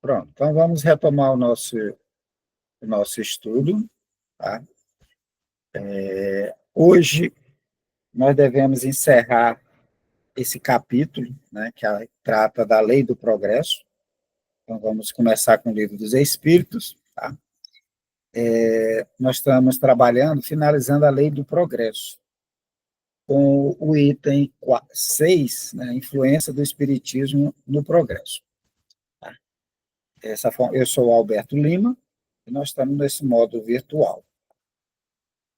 Pronto, então vamos retomar o nosso estudo. Tá? Hoje nós devemos encerrar esse capítulo, né, que trata da lei do progresso. Então vamos começar com o livro dos Espíritos. Tá? Nós estamos trabalhando, finalizando a lei do progresso, com o item 6, né, influência do Espiritismo no progresso. Tá? Eu sou o Alberto Lima, e nós estamos nesse modo virtual.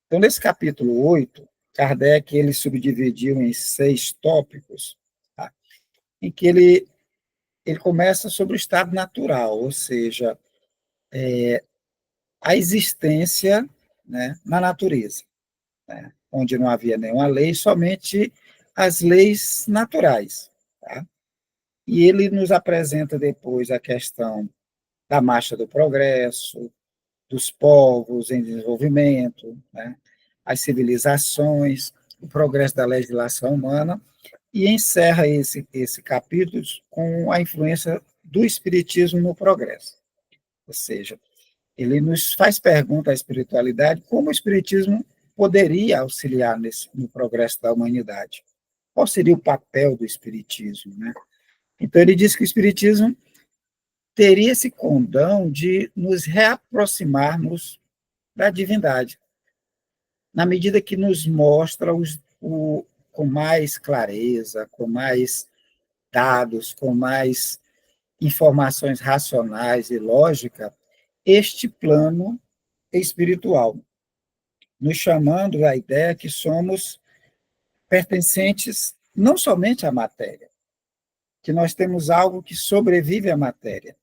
Então, nesse capítulo 8, Kardec ele subdividiu em 6 tópicos, tá? Em que ele começa sobre o estado natural, ou seja, a existência, né, na natureza, né, onde não havia nenhuma lei, somente as leis naturais. Tá? E ele nos apresenta depois a questão da marcha do progresso, dos povos em desenvolvimento, né, as civilizações, o progresso da legislação humana, e encerra esse capítulo com a influência do Espiritismo no progresso. Ou seja, ele nos faz pergunta à espiritualidade como o Espiritismo poderia auxiliar no progresso da humanidade. Qual seria o papel do Espiritismo? Né? Então, ele diz que o Espiritismo teria esse condão de nos reaproximarmos da divindade, na medida que nos mostra com mais clareza, com mais dados, com mais informações racionais e lógica, este plano espiritual, nos chamando à ideia que somos pertencentes não somente à matéria, que nós temos algo que sobrevive à matéria,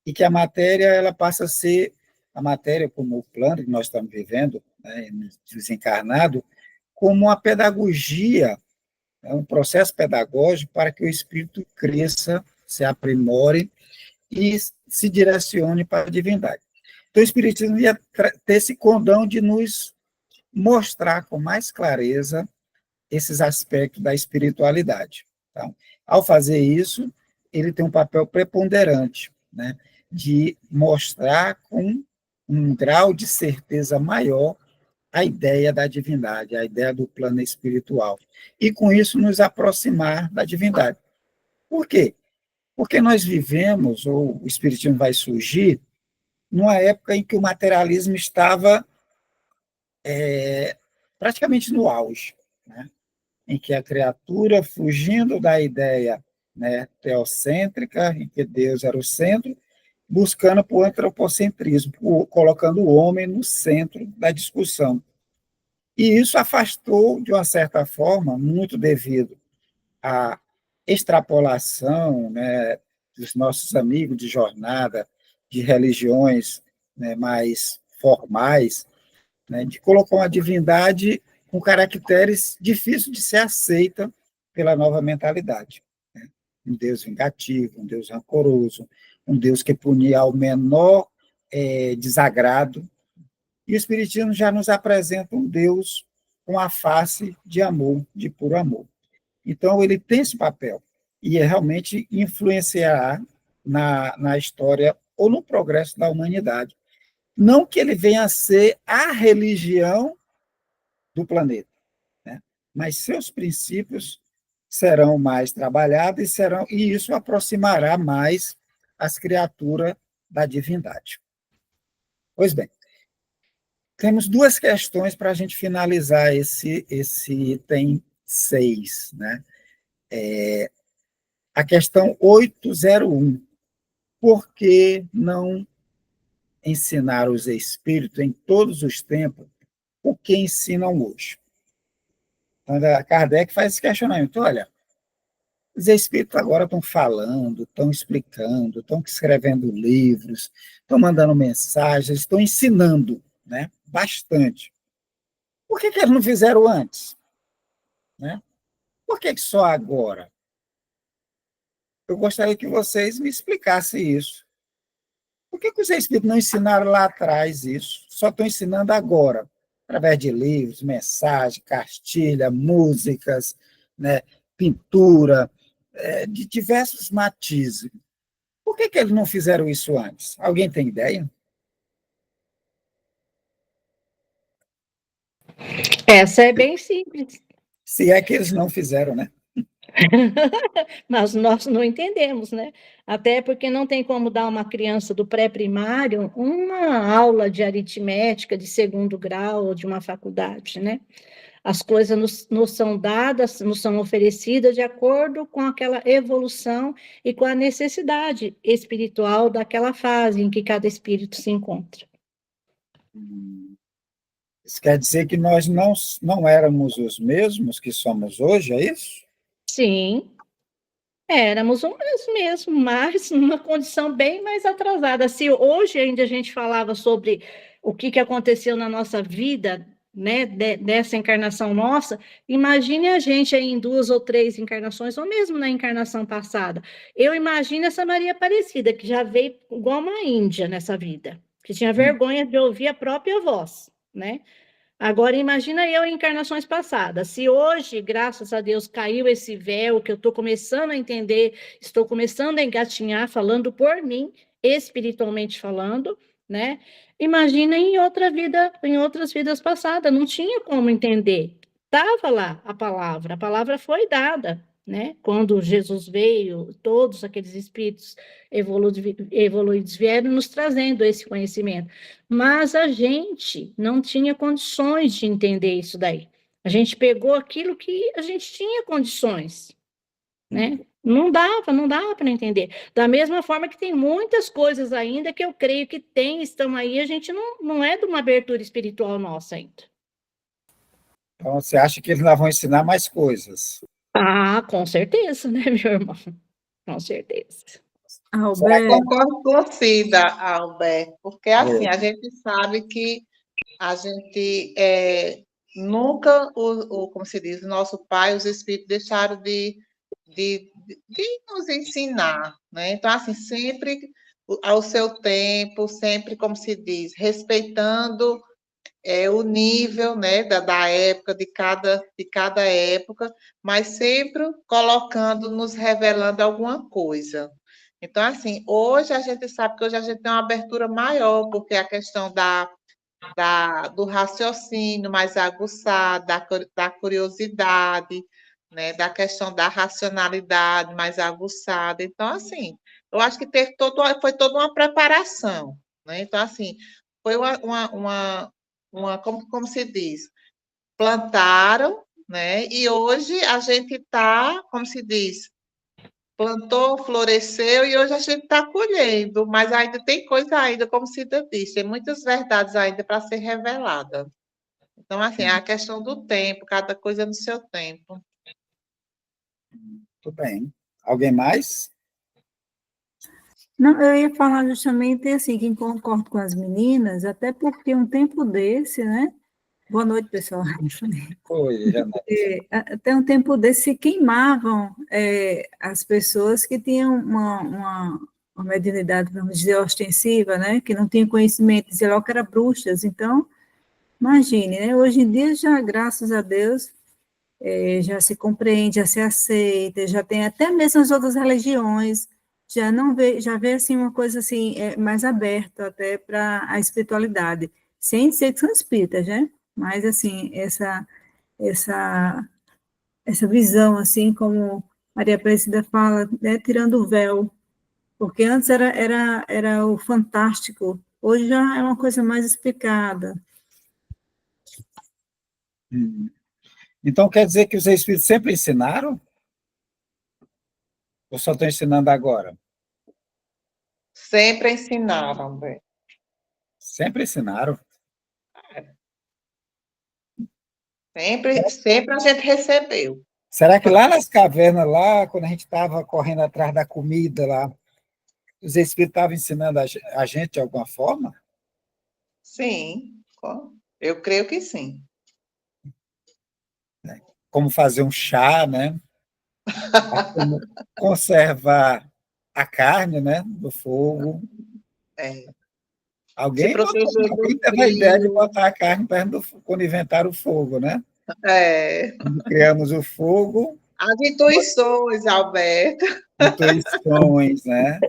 e que a matéria ela passa a ser, a matéria como o plano que nós estamos vivendo, né, desencarnado, como uma pedagogia, um processo pedagógico para que o espírito cresça, se aprimore e se direcione para a divindade. Então, o Espiritismo ia ter esse condão de nos mostrar com mais clareza esses aspectos da espiritualidade. Então, ao fazer isso, ele tem um papel preponderante, né, de mostrar com um grau de certeza maior a ideia da divindade, a ideia do plano espiritual. E, com isso, nos aproximar da divindade. Por quê? Porque nós vivemos, ou o Espiritismo vai surgir, numa época em que o materialismo estava praticamente no auge, né? Em que a criatura, fugindo da ideia, né, teocêntrica, em que Deus era o centro, buscando por antropocentrismo, colocando o homem no centro da discussão. E isso afastou, de uma certa forma, muito devido à extrapolação, né, dos nossos amigos de jornada, de religiões, né, mais formais, né, de colocar uma divindade com caracteres difíceis de ser aceita pela nova mentalidade. Né? Um Deus vingativo, um Deus rancoroso, um Deus que punia ao menor desagrado. E o Espiritismo já nos apresenta um Deus com a face de amor, de puro amor. Então, ele tem esse papel e realmente influenciará na história ou no progresso da humanidade. Não que ele venha a ser a religião do planeta, né? Mas seus princípios serão mais trabalhados e isso aproximará mais as criaturas da divindade. Pois bem, temos duas questões para a gente finalizar esse item 6, né? A questão 801. Por que não ensinar os espíritos em todos os tempos o que ensinam hoje? Então, Kardec faz esse questionamento. Olha, os espíritos agora estão falando, estão explicando, estão escrevendo livros, estão mandando mensagens, estão ensinando, né, bastante. Por que eles não fizeram antes? Né? Por que só agora? Eu gostaria que vocês me explicassem isso. Por que os espíritos não ensinaram lá atrás isso? Só estão ensinando agora, através de livros, mensagens, cartilha, músicas, né, pintura, de diversos matizes. Por que eles não fizeram isso antes? Alguém tem ideia? Essa é bem simples. Se é que eles não fizeram, né? Mas nós não entendemos, né? Até porque não tem como dar uma criança do pré-primário uma aula de aritmética de segundo grau ou de uma faculdade, né? As coisas nos são dadas, nos são oferecidas de acordo com aquela evolução e com a necessidade espiritual daquela fase em que cada espírito se encontra. Isso quer dizer que nós não éramos os mesmos que somos hoje, é isso? Sim, éramos os mesmos, mas numa condição bem mais atrasada. Se hoje ainda a gente falava sobre o que aconteceu na nossa vida, né, dessa encarnação nossa, imagine a gente aí em 2 ou 3 encarnações, ou mesmo na encarnação passada. Eu imagino essa Maria Aparecida, que já veio igual uma índia nessa vida, que tinha vergonha de ouvir a própria voz, né? Agora, imagina eu em encarnações passadas. Se hoje, graças a Deus, caiu esse véu, que eu estou começando a entender, estou começando a engatinhar, falando por mim, espiritualmente falando, né? Imagina em outra vida, em outras vidas passadas, não tinha como entender. Estava lá a palavra foi dada, né? Quando Jesus veio, todos aqueles espíritos evoluídos vieram nos trazendo esse conhecimento. Mas a gente não tinha condições de entender isso daí. A gente pegou aquilo que a gente tinha condições, né? Não dava para entender. Da mesma forma que tem muitas coisas ainda que eu creio que tem, estão aí, a gente não é de uma abertura espiritual nossa ainda. Então, você acha que eles lá vão ensinar mais coisas? Ah, com certeza, né, meu irmão? Com certeza. Eu concordo com você, Alberto, porque assim, a gente sabe que a gente nunca, como se diz, o nosso pai, os espíritos deixaram de nos ensinar, né? Então, assim, sempre ao seu tempo, sempre, como se diz, respeitando o nível, né, da época, de cada época, mas sempre colocando, nos revelando alguma coisa. Então, assim, hoje a gente sabe que hoje a gente tem uma abertura maior, porque a questão do raciocínio mais aguçado, da curiosidade, né, da questão da racionalidade mais aguçada. Então, assim, eu acho que foi toda uma preparação, né? Então, assim, foi como se diz, plantaram, né? E hoje a gente está, como se diz, plantou, floresceu e hoje a gente está colhendo, mas ainda tem coisa ainda, como Cida disse, tem muitas verdades ainda para ser revelada. Então, assim, é a questão do tempo, cada coisa no seu tempo. Tudo bem. Alguém mais? Não, eu ia falar justamente assim, que concordo com as meninas, até porque um tempo desse, né? Boa noite, pessoal. Oi, Renata. Até um tempo desse se queimavam as pessoas que tinham uma mediunidade, vamos dizer, ostensiva, né? Que não tinham conhecimento, dizia logo que eram bruxas. Então, imagine, né? Hoje em dia, já, graças a Deus, já se compreende, já se aceita, já tem até mesmo as outras religiões, já não vê, já vê assim uma coisa assim mais aberta até para a espiritualidade, sem dizer que são espíritas, né? Mas assim essa essa visão assim como Maria Aparecida fala, né, tirando o véu, porque antes era o fantástico, hoje já é uma coisa mais explicada. Então, quer dizer que os espíritos sempre ensinaram? Ou só estão ensinando agora? Sempre ensinaram, Bé. Sempre ensinaram. Sempre a gente recebeu. Será que lá nas cavernas, lá, quando a gente estava correndo atrás da comida lá, os espíritos estavam ensinando a gente de alguma forma? Sim, eu creio que sim. Como fazer um chá, né? Como conservar a carne, né? Do fogo. Se Alguém proteger do teve a ideia de frio. botar a carne perto quando inventaram o fogo, né? É. Quando criamos o fogo. As intuições, Alberto. Intuições, né?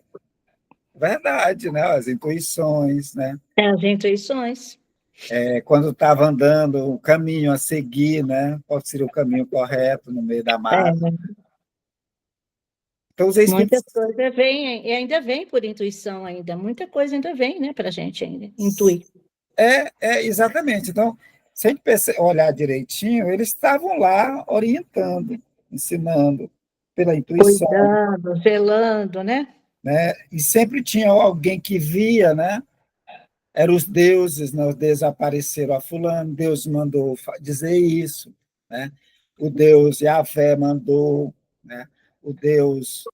Verdade, né? As intuições, né? As intuições. Quando estava andando, o caminho a seguir, né? Qual seria o caminho correto no meio da mata. Então, os espíritos... Muita coisa vem, e ainda vem por intuição ainda. Muita coisa ainda vem, né, para a gente ainda, intuir. Exatamente. Então, se a gente olhar direitinho, eles estavam lá orientando, ensinando, pela intuição. Cuidando, zelando, né? E sempre tinha alguém que via, né? Eram os deuses, né? Os deuses apareceram a fulano, Deus mandou dizer isso, né? O Deus Yahvé mandou, né? O Deus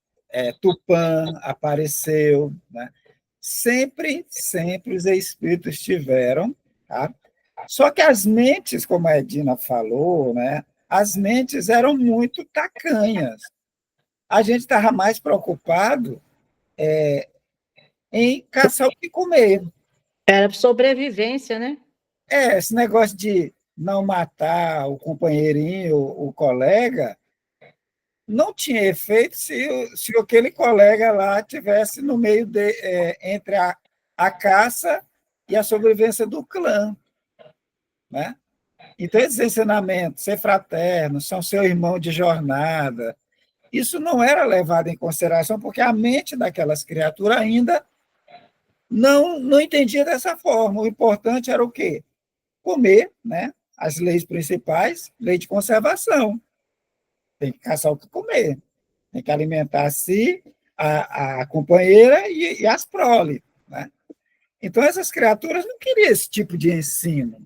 Tupã apareceu, né? Sempre os espíritos tiveram, tá? Só que as mentes, como a Edina falou, né? As mentes eram muito tacanhas. A gente estava mais preocupado em caçar o que comer. Era sobrevivência, né? Esse negócio de não matar o companheirinho, o colega, não tinha efeito se aquele colega lá tivesse no meio entre a caça e a sobrevivência do clã, né? Então, esses ensinamentos, ser fraterno, são seu irmão de jornada, isso não era levado em consideração porque a mente daquelas criaturas ainda não entendia dessa forma. O importante era o quê? Comer, né? As leis principais, lei de conservação. Tem que caçar o que comer, tem que alimentar a si, a companheira e as prole, né? Então, essas criaturas não queriam esse tipo de ensino.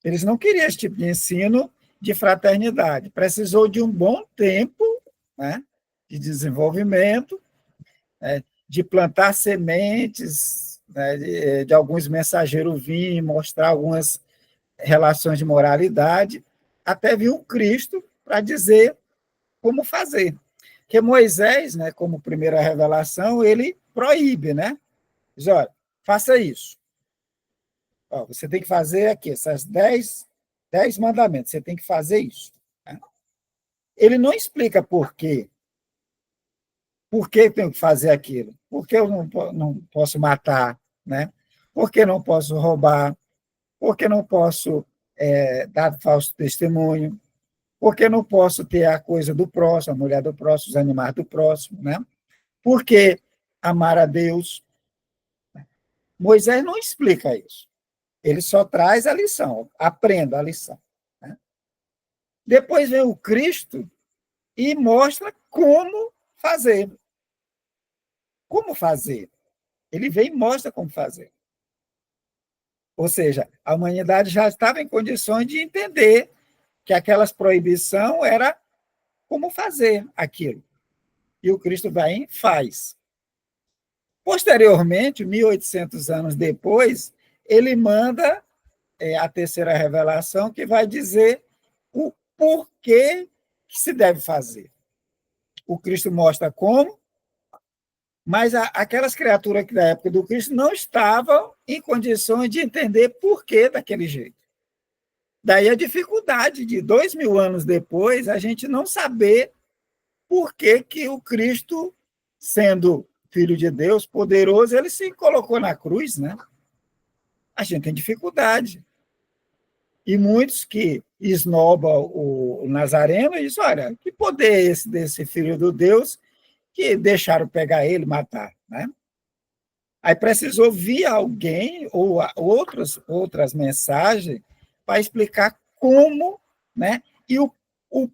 Eles não queriam esse tipo de ensino de fraternidade. Precisou de um bom tempo, né, de desenvolvimento, né, de plantar sementes, né, de alguns mensageiros virem mostrar algumas relações de moralidade, até vir um Cristo para dizer como fazer. Porque Moisés, né, como primeira revelação, ele proíbe, né? Diz, olha, faça isso. Ó, você tem que fazer aqui, essas 10 mandamentos, você tem que fazer isso. Né? Ele não explica por quê. Por que eu tenho que fazer aquilo? Por que eu não posso matar? Né? Por que não posso roubar? Por que não posso dar falso testemunho? Por que não posso ter a coisa do próximo, a mulher do próximo, os animais do próximo? Né? Por que amar a Deus? Moisés não explica isso. Ele só traz a lição, aprenda a lição. Né? Depois vem o Cristo e mostra como fazer. Como fazer? Ele vem e mostra como fazer. Ou seja, a humanidade já estava em condições de entender que aquelas proibições era como fazer aquilo. E o Cristo vai e faz. Posteriormente, 1800 anos depois, ele manda a terceira revelação, que vai dizer o porquê que se deve fazer. O Cristo mostra como, mas aquelas criaturas que da época do Cristo não estavam em condições de entender por que daquele jeito. Daí a dificuldade de 2000 anos depois, a gente não saber por que o Cristo, sendo Filho de Deus, poderoso, ele se colocou na cruz, né? A gente tem dificuldade. E muitos que esnobam o Nazareno dizem, olha, que poder é esse desse Filho do Deus que deixaram pegar ele e matar, né? Aí precisou vir alguém ou outras mensagens para explicar como, né? E o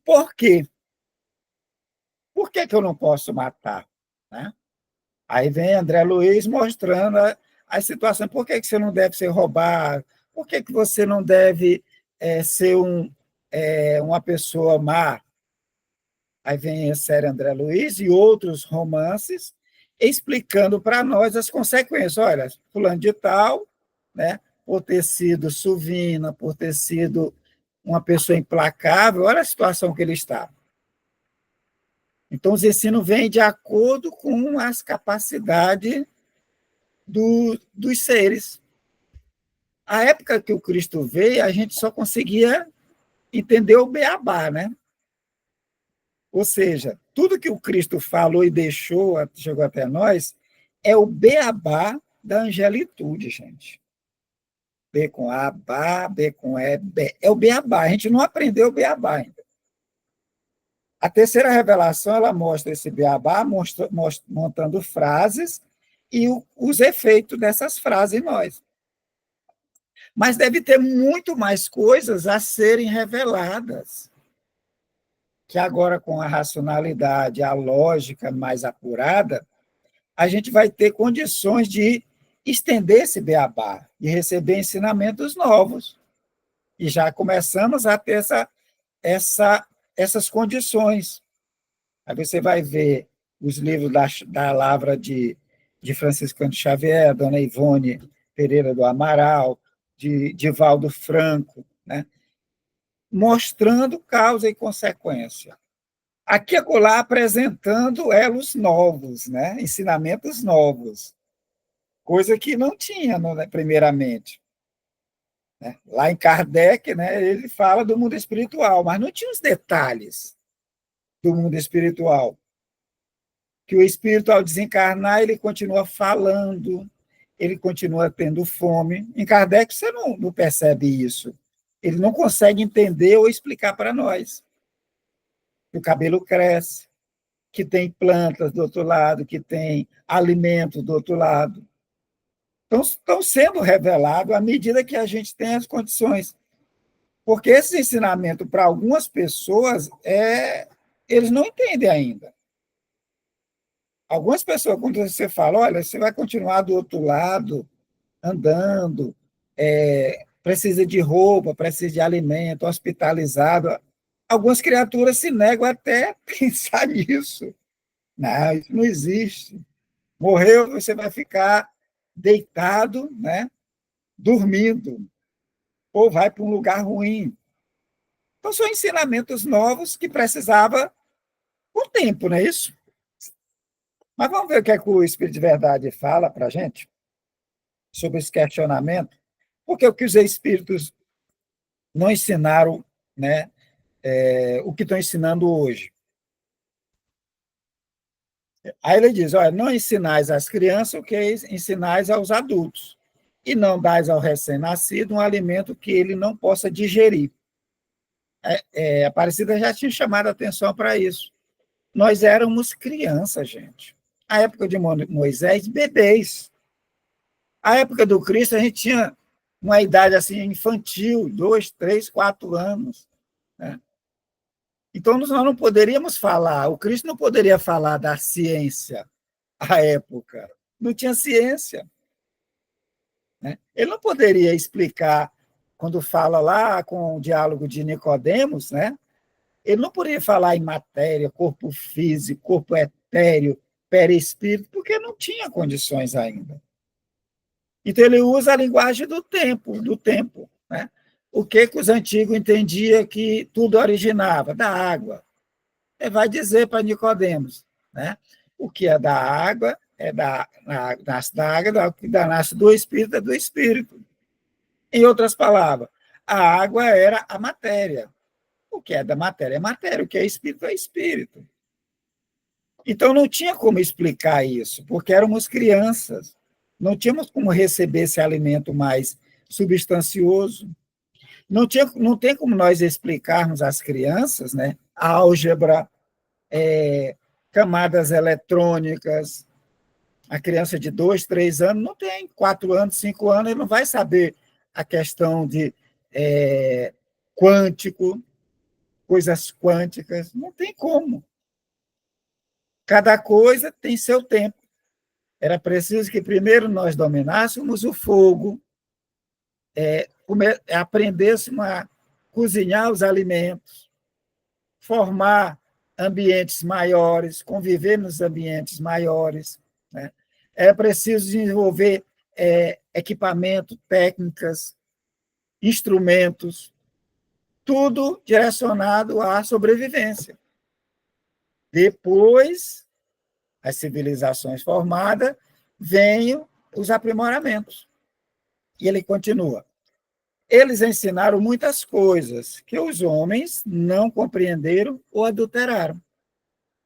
porquê. Por que eu não posso matar? Né? Aí vem André Luiz mostrando a situação. Por que você não deve ser roubado? Por que você não deve ser uma pessoa má? Aí vem a série André Luiz e outros romances explicando para nós as consequências. Olha, fulano de tal, né, por ter sido suvina, por ter sido uma pessoa implacável, olha a situação que ele está. Então, os ensinos vêm de acordo com as capacidades dos seres. A época que o Cristo veio, a gente só conseguia entender o beabá, né? Ou seja, tudo que o Cristo falou e deixou, chegou até nós, é o beabá da angelitude, gente. B com A, bá, B com E, B. É o beabá. A gente não aprendeu o beabá ainda. A terceira revelação, ela mostra esse beabá, montando frases e os efeitos dessas frases em nós. Mas deve ter muito mais coisas a serem reveladas, que agora, com a racionalidade, a lógica mais apurada, a gente vai ter condições de estender esse beabá e receber ensinamentos novos. E já começamos a ter essas condições. Aí você vai ver os livros da Lavra de Franciscano Xavier, Dona Ivone Pereira do Amaral, de Divaldo Franco, né? Mostrando causa e consequência. Aqui e acolá apresentando elos novos, né? Ensinamentos novos, coisa que não tinha, né, primeiramente. Né? Lá em Kardec, né, ele fala do mundo espiritual, mas não tinha os detalhes do mundo espiritual. Que o espírito, ao desencarnar, ele continua falando, ele continua tendo fome. Em Kardec, você não percebe isso. Ele não consegue entender ou explicar para nós. Que o cabelo cresce, que tem plantas do outro lado, que tem alimentos do outro lado. Então, estão sendo revelados à medida que a gente tem as condições. Porque esse ensinamento, para algumas pessoas, eles não entendem ainda. Algumas pessoas, quando você fala, olha, você vai continuar do outro lado, andando, precisa de roupa, precisa de alimento, hospitalizado. Algumas criaturas se negam até a pensar nisso. Não, isso não existe. Morreu, você vai ficar deitado, né, dormindo, ou vai para um lugar ruim. Então, são ensinamentos novos que precisava um tempo, não é isso? Mas vamos ver o que é que o Espírito de Verdade fala para a gente sobre esse questionamento, porque o que os Espíritos não ensinaram, né, o que estão ensinando hoje. Aí ele diz, olha, não ensinais às crianças o que ensinais aos adultos, e não dais ao recém-nascido um alimento que ele não possa digerir. A Aparecida já tinha chamado a atenção para isso. Nós éramos crianças, gente. A época de Moisés, bebês. A época do Cristo, a gente tinha uma idade assim infantil, 2, 3, 4 anos. Né? Então, nós não poderíamos falar, o Cristo não poderia falar da ciência à época. Não tinha ciência. Né? Ele não poderia explicar, quando fala lá com o diálogo de Nicodemos, né? Ele não poderia falar em matéria, corpo físico, corpo etéreo, perispírito, porque não tinha condições ainda. Então, ele usa a linguagem do tempo. Né? O que os antigos entendiam que tudo originava? Da água. Ele vai dizer para Nicodemos, né? O que é da água, nasce da água, o que nasce do espírito é do espírito. Em outras palavras, a água era a matéria. O que é da matéria é matéria, o que é espírito é espírito. Então, não tinha como explicar isso, porque éramos crianças. Não tínhamos como receber esse alimento mais substancioso. Não tem como nós explicarmos às crianças, né, álgebra, camadas eletrônicas. A criança de 2, 3 anos não tem, 4 anos, 5 anos, ele não vai saber a questão de quântico, coisas quânticas, não tem como. Cada coisa tem seu tempo. Era preciso que primeiro nós dominássemos o fogo, aprendêssemos a cozinhar os alimentos, formar ambientes maiores, conviver nos ambientes maiores. Né? É preciso desenvolver equipamento, técnicas, instrumentos, tudo direcionado à sobrevivência. Depois, as civilizações formadas, vêm os aprimoramentos. E ele continua. Eles ensinaram muitas coisas que os homens não compreenderam ou adulteraram.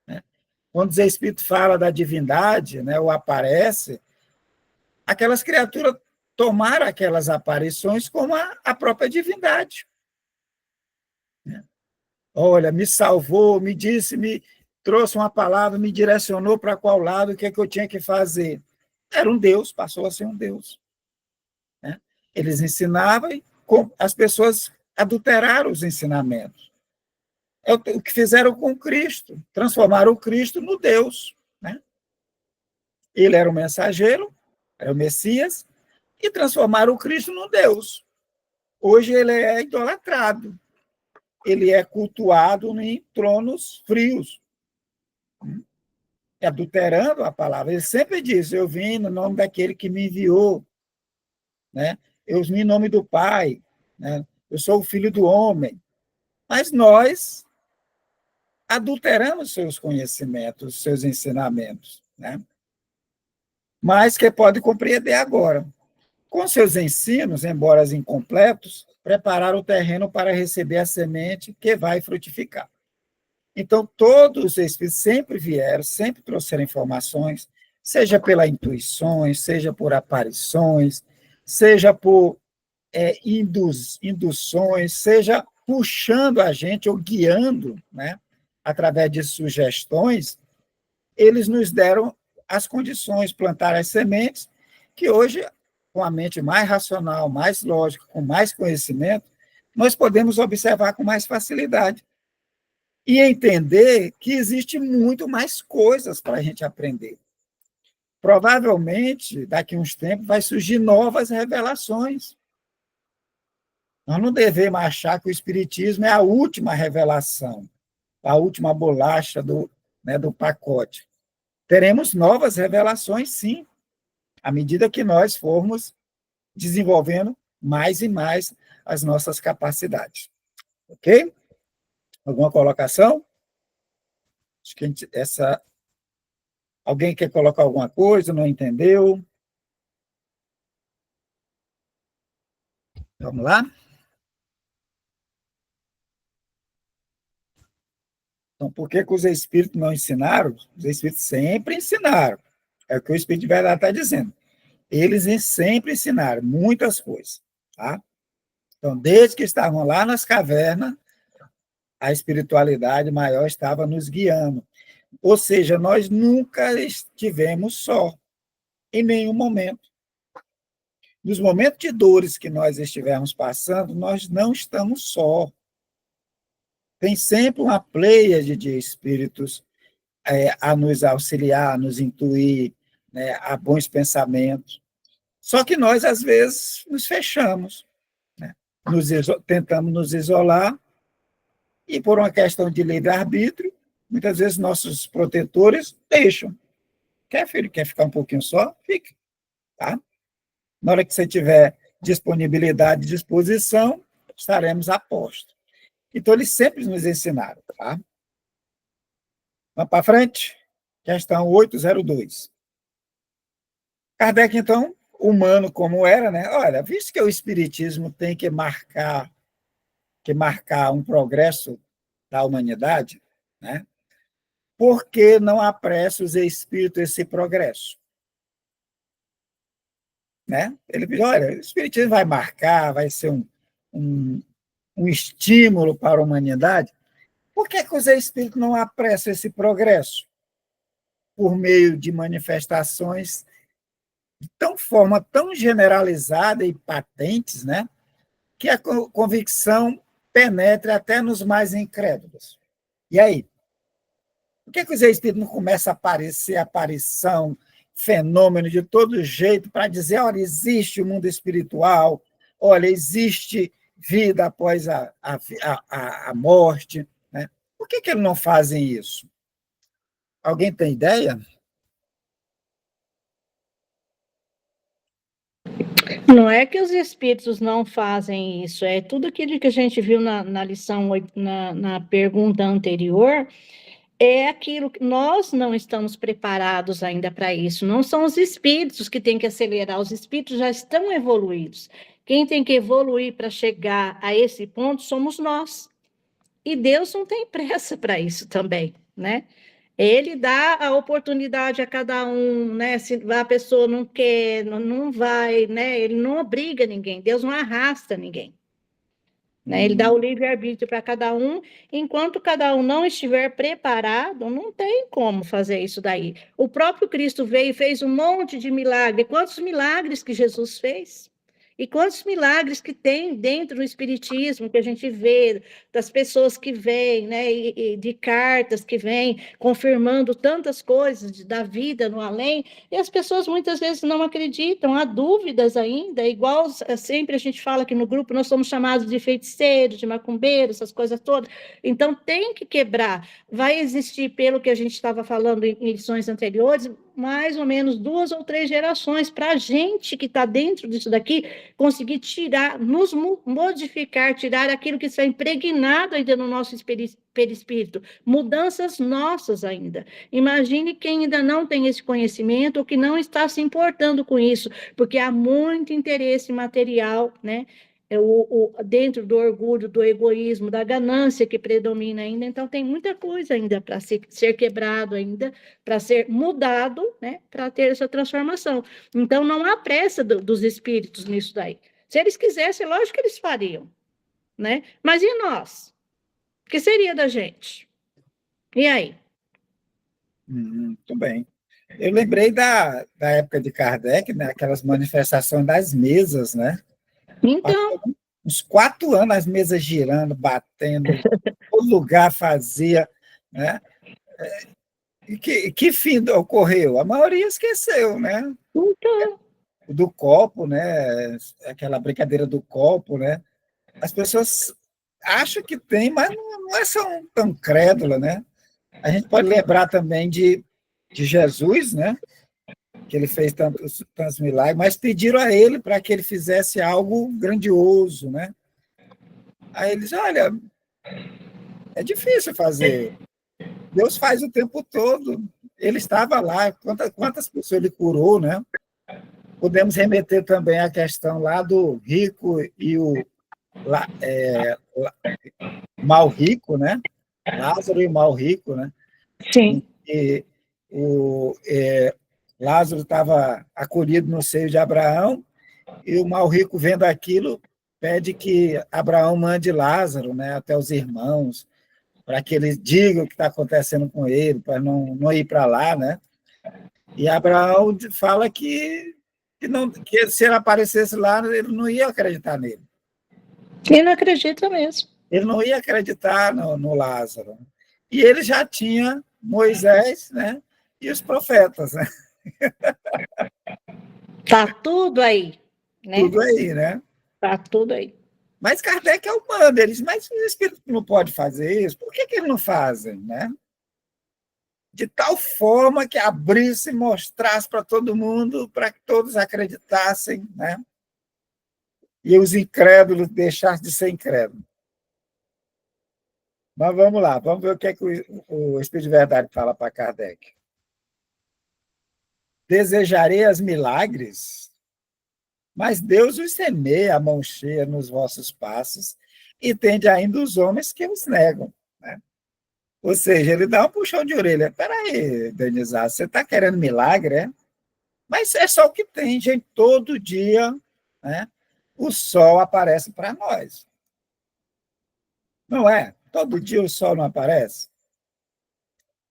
Né? Quando o Espírito fala da divindade, né, ou aparece, aquelas criaturas tomaram aquelas aparições como a própria divindade. Olha, me salvou, me disse, me trouxe uma palavra, me direcionou para qual lado, o que é que eu tinha que fazer. Era um Deus, passou a ser um Deus. Né? Eles ensinavam e as pessoas adulteraram os ensinamentos. É o que fizeram com Cristo, transformaram o Cristo no Deus. Né? Ele era o mensageiro, era o Messias, e transformaram o Cristo no Deus. Hoje ele é idolatrado, ele é cultuado em tronos frios, adulterando a palavra. Ele sempre diz, eu vim no nome daquele que me enviou, né? Eu vim em nome do Pai, né? Eu sou o Filho do Homem. Mas nós adulteramos seus conhecimentos, seus ensinamentos, né? Mas que pode compreender agora. Com seus ensinos, embora incompletos, preparar o terreno para receber a semente que vai frutificar. Então, todos os espíritos sempre vieram, sempre trouxeram informações, seja pela intuições, seja por aparições, seja por induções, seja puxando a gente ou guiando, né, através de sugestões, eles nos deram as condições, plantar as sementes, que hoje, com a mente mais racional, mais lógica, com mais conhecimento, nós podemos observar com mais facilidade. E entender que existe muito mais coisas para a gente aprender. Provavelmente, daqui a uns tempos, vai surgir novas revelações. Nós não devemos achar que o Espiritismo é a última revelação, a última bolacha do pacote. Teremos novas revelações, sim, à medida que nós formos desenvolvendo mais e mais as nossas capacidades. Ok? Alguma colocação? Acho que alguém quer colocar alguma coisa, não entendeu? Vamos lá? Então, por que os espíritos não ensinaram? Os espíritos sempre ensinaram. É o que o Espírito de Verdade está dizendo. Eles sempre ensinaram muitas coisas. Tá? Então, desde que estavam lá nas cavernas, a espiritualidade maior estava nos guiando. Ou seja, nós nunca estivemos só, em nenhum momento. Nos momentos de dores que nós estivermos passando, nós não estamos só. Tem sempre uma pleiade de espíritos a nos auxiliar, a nos intuir, né, a bons pensamentos. Só que nós, às vezes, nos fechamos, né? Tentamos nos isolar, e por uma questão de livre-arbítrio, muitas vezes nossos protetores deixam. Quer, filho, quer ficar um pouquinho só? Fique. Tá? Na hora que você tiver disponibilidade e disposição, estaremos a posto. Então, eles sempre nos ensinaram. Tá? Vamos para frente? Questão 802. Kardec, então, humano como era, né? Olha, visto que o Espiritismo tem que marcar um progresso da humanidade, né? Por que não apressa os espíritos esse progresso? Né? Ele diz, olha, o Espiritismo vai marcar, vai ser um estímulo para a humanidade. Por que os espíritos não apressam esse progresso? Por meio de manifestações de forma tão generalizada e patentes, né? Que a convicção penetre até nos mais incrédulos. E aí? Por que os espíritos não começam a aparecer, aparição, fenômeno de todo jeito, para dizer, olha, existe o mundo espiritual, olha, existe vida após a morte, né? Por que eles não fazem isso? Alguém tem ideia? Não é que os espíritos não fazem isso, é tudo aquilo que a gente viu na lição, na pergunta anterior, é aquilo que nós não estamos preparados ainda para isso. Não são os espíritos que têm que acelerar, os espíritos já estão evoluídos. Quem tem que evoluir para chegar a esse ponto somos nós. E Deus não tem pressa para isso também, né? Ele dá a oportunidade a cada um, né? Se a pessoa não quer, não vai, né? Ele não obriga ninguém, Deus não arrasta ninguém. Né? Ele dá o livre-arbítrio para cada um, enquanto cada um não estiver preparado, não tem como fazer isso daí. O próprio Cristo veio e fez um monte de milagre. Quantos milagres que Jesus fez? E quantos milagres que tem dentro do Espiritismo, que a gente vê, das pessoas que vêm, né, e de cartas que vêm, confirmando tantas coisas da vida no além, e as pessoas muitas vezes não acreditam, há dúvidas ainda, igual sempre a gente fala aqui no grupo, nós somos chamados de feiticeiros, de macumbeiros, essas coisas todas, então tem que quebrar. Vai existir, pelo que a gente estava falando em lições anteriores, mais ou menos 2 ou 3 gerações, para a gente que está dentro disso daqui, conseguir tirar, nos modificar, tirar aquilo que está impregnado ainda no nosso perispírito, mudanças nossas ainda. Imagine quem ainda não tem esse conhecimento ou que não está se importando com isso, porque há muito interesse material, né? Dentro do orgulho, do egoísmo, da ganância que predomina ainda, então tem muita coisa ainda para ser quebrado ainda, para ser mudado, né, para ter essa transformação. Então não há pressa dos espíritos nisso daí. Se eles quisessem, lógico que eles fariam, né? Mas e nós? O que seria da gente? E aí? Muito bem. Eu lembrei da época de Kardec, né, aquelas manifestações das mesas, né? Então, Uns 4 anos as mesas girando, batendo, todo lugar fazia, né? E que fim ocorreu? A maioria esqueceu, né? então, Do copo, né? Aquela brincadeira do copo, né? As pessoas acham que tem, mas não é tão crédula, né? A gente pode lembrar também de Jesus, né? Que ele fez tantos milagres, mas pediram a ele para que ele fizesse algo grandioso, né? Aí eles, olha, é difícil fazer. Deus faz o tempo todo. Ele estava lá, quantas pessoas ele curou, né? Podemos remeter também à questão lá do rico e o mal rico, né? Lázaro e o mal rico, né? sim. E Lázaro estava acolhido no seio de Abraão e o mal rico, vendo aquilo, pede que Abraão mande Lázaro, né, até os irmãos, para que eles digam o que está acontecendo com ele, para não ir para lá, né? E Abraão fala que se ele aparecesse lá, ele não ia acreditar nele. Quem não acredita mesmo. Ele não ia acreditar no Lázaro. E ele já tinha Moisés, né, e os profetas, né? Tá tudo aí, né? Tudo aí, né? Tá tudo aí. Mas Kardec é humano, eles, mas o espírito não pode fazer isso, por que eles não fazem, né? De tal forma que abrisse e mostrasse para todo mundo, para que todos acreditassem, né? E os incrédulos deixassem de ser incrédulos. Mas vamos lá, vamos ver o que é que o Espírito de Verdade fala para Kardec. Desejarei as milagres, mas Deus os semeia a mão cheia nos vossos passos e tende ainda os homens que os negam, né? Ou seja, ele dá um puxão de orelha. Espera aí, Denizar, você está querendo milagre, é? Mas é só o que tem, gente. Todo dia, né, o sol aparece para nós. Não é? Todo dia o sol não aparece?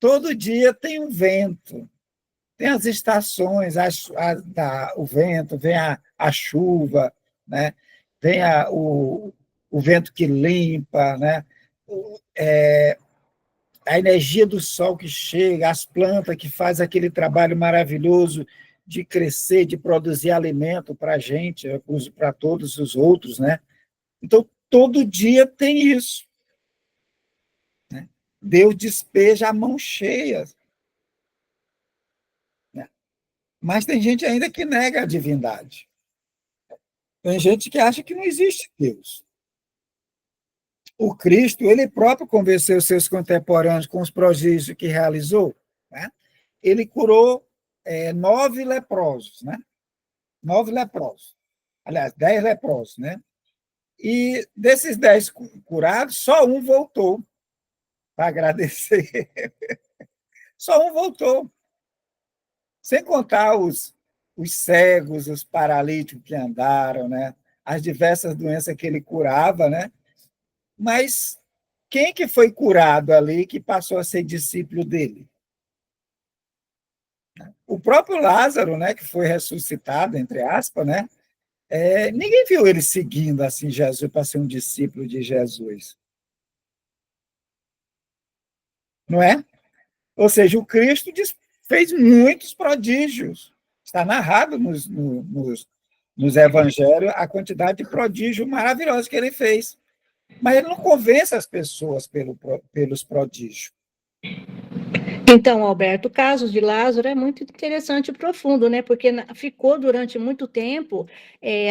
Todo dia tem um vento, tem as estações, o vento, vem a chuva, né? Vem o vento que limpa, né? A energia do sol que chega, as plantas que fazem aquele trabalho maravilhoso de crescer, de produzir alimento para a gente, para todos os outros, né? Então, todo dia tem isso, né? Deus despeja a mão cheia, né? Mas tem gente ainda que nega a divindade. Tem gente que acha que não existe Deus. O Cristo, ele próprio convenceu seus contemporâneos com os prodígios que realizou, né? Ele curou 9 leprosos, né? 9 leprosos. Aliás, 10 leprosos, né? E desses 10 curados, só um voltou para agradecer. só um voltou. Sem contar os cegos, os paralíticos que andaram, né? As diversas doenças que ele curava, né? Mas quem que foi curado ali que passou a ser discípulo dele? O próprio Lázaro, né, que foi ressuscitado, entre aspas, né? Ninguém viu ele seguindo assim Jesus para ser um discípulo de Jesus. Não é? Ou seja, o Cristo fez muitos prodígios. Está narrado nos evangelhos a quantidade de prodígios maravilhosos que ele fez. Mas ele não convence as pessoas pelos prodígios. Então, Alberto, o caso de Lázaro é muito interessante e profundo, né? Porque ficou durante muito tempo,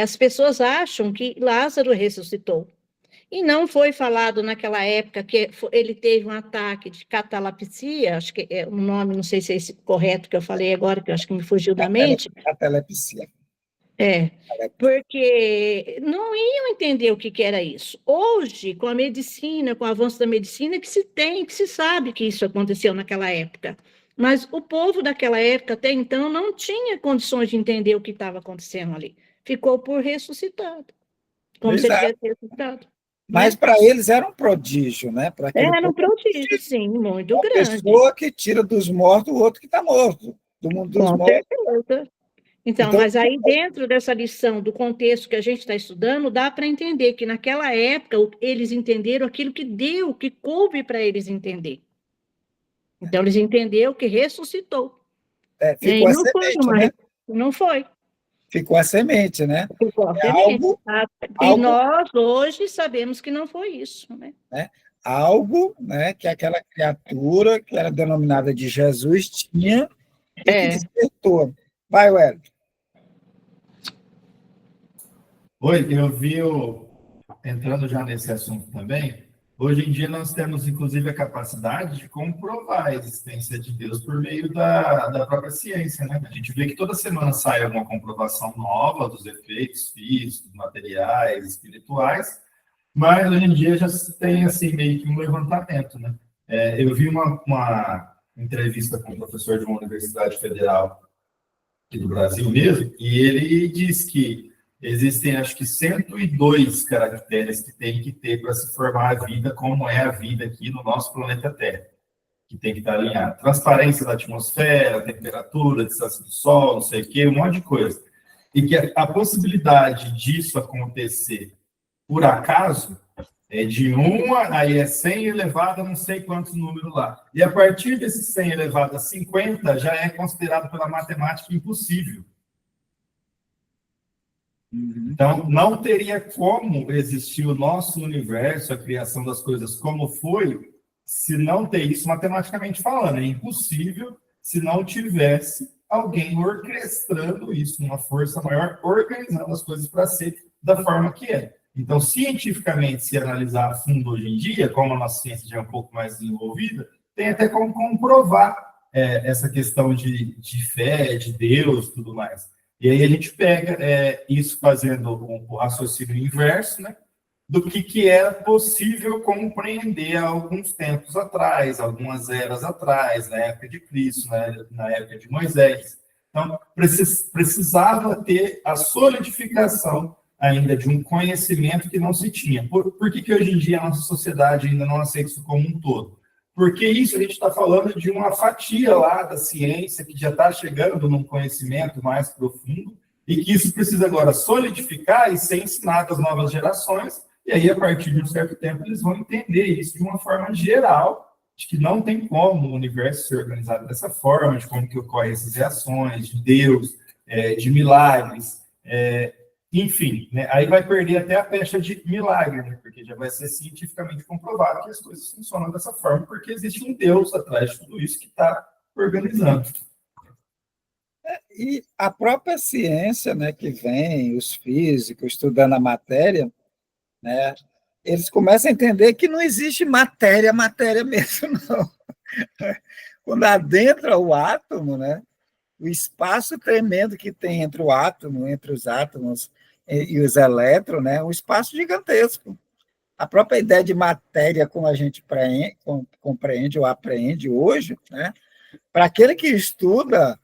as pessoas acham que Lázaro ressuscitou. E não foi falado naquela época que ele teve um ataque de catalepsia, acho que é um nome, não sei se é esse correto que eu falei agora, que eu acho que me fugiu da mente. Catalepsia. Porque não iam entender o que era isso. Hoje, com a medicina, com o avanço da medicina, que se sabe que isso aconteceu naquela época. Mas o povo daquela época, até então, não tinha condições de entender o que estava acontecendo ali. Ficou por ressuscitado, como se ele tivesse ressuscitado. Mas para eles era um prodígio, né? Era um prodígio, sim, muito uma grande. Uma pessoa que tira dos mortos o outro que está morto, do mundo dos mortos. Com certeza. Então, mas aí dentro dessa lição, do contexto que a gente está estudando, dá para entender que naquela época eles entenderam aquilo que coube para eles entender. Então, eles entenderam que ressuscitou. Ficou a semente, né? Não foi. Ficou a semente, né? Ficou a semente. E nós, hoje, sabemos que não foi isso, né? Algo, né, que aquela criatura, que era denominada de Jesus, tinha e que despertou. Vai, Wellington. Oi, eu vi, entrando já nesse assunto também, hoje em dia nós temos, inclusive, a capacidade de comprovar a existência de Deus por meio da própria ciência, né? A gente vê que toda semana sai alguma comprovação nova dos efeitos físicos, materiais, espirituais, mas hoje em dia já se tem, assim, meio que um levantamento, né? Eu vi uma entrevista com um professor de uma universidade federal aqui do Brasil mesmo, e ele diz que existem, acho que, 102 caracteres que tem que ter para se formar a vida, como é a vida aqui no nosso planeta Terra, que tem que estar alinhado. Transparência da atmosfera, temperatura, distância do Sol, não sei o quê, um monte de coisa. E que a possibilidade disso acontecer por acaso é de 1, aí é 100 elevado a não sei quantos números lá. E a partir desse 100 elevado a 50, já é considerado pela matemática impossível. Então, não teria como existir o nosso universo, a criação das coisas como foi, se não ter isso matematicamente falando. É impossível se não tivesse alguém orquestrando isso, uma força maior, organizando as coisas para ser da forma que é. Então, cientificamente, se analisar a fundo hoje em dia, como a nossa ciência já é um pouco mais desenvolvida, tem até como comprovar essa questão de fé, de Deus, tudo mais. E aí a gente pega isso fazendo o raciocínio inverso, né, do que era possível compreender há alguns tempos atrás, algumas eras atrás, na época de Cristo, na época de Moisés. Então, precisava ter a solidificação ainda de um conhecimento que não se tinha. Por que hoje em dia a nossa sociedade ainda não aceita isso como um todo? Porque isso a gente está falando de uma fatia lá da ciência que já está chegando num conhecimento mais profundo e que isso precisa agora solidificar e ser ensinado às novas gerações, e aí, a partir de um certo tempo, eles vão entender isso de uma forma geral, de que não tem como o universo ser organizado dessa forma, de como que ocorrem essas reações, de Deus, de milagres, enfim, né? Aí vai perder até a pecha de milagre, né? Porque já vai ser cientificamente comprovado que as coisas funcionam dessa forma, porque existe um Deus atrás de tudo isso que está organizando. E a própria ciência, né, que vem, os físicos estudando a matéria, né, eles começam a entender que não existe matéria mesmo, não. Quando adentra o átomo, né, o espaço tremendo que tem entre o átomo, entre os átomos e os elétrons, né, um espaço gigantesco. A própria ideia de matéria, como a gente compreende ou apreende hoje, né, Para aquele que estuda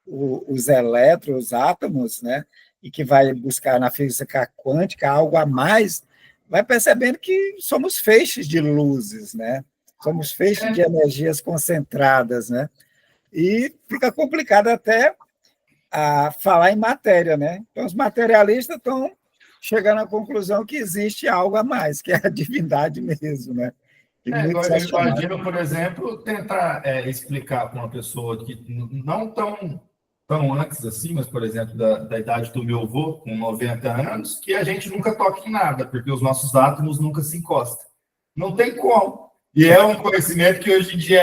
os elétrons, os átomos, né, e que vai buscar na física quântica algo a mais, vai percebendo que somos feixes de luzes, né? Somos feixes de energias concentradas, né? E fica complicado até a falar em matéria, né? Então, os materialistas estão chegando à conclusão que existe algo a mais, que é a divindade mesmo, né? E muitos Agora, eu imagino, por exemplo, tentar explicar para uma pessoa que não tão antes assim, mas, por exemplo, da idade do meu avô, com 90 anos, que a gente nunca toca em nada, porque os nossos átomos nunca se encostam. Não tem como. E é um conhecimento que hoje em dia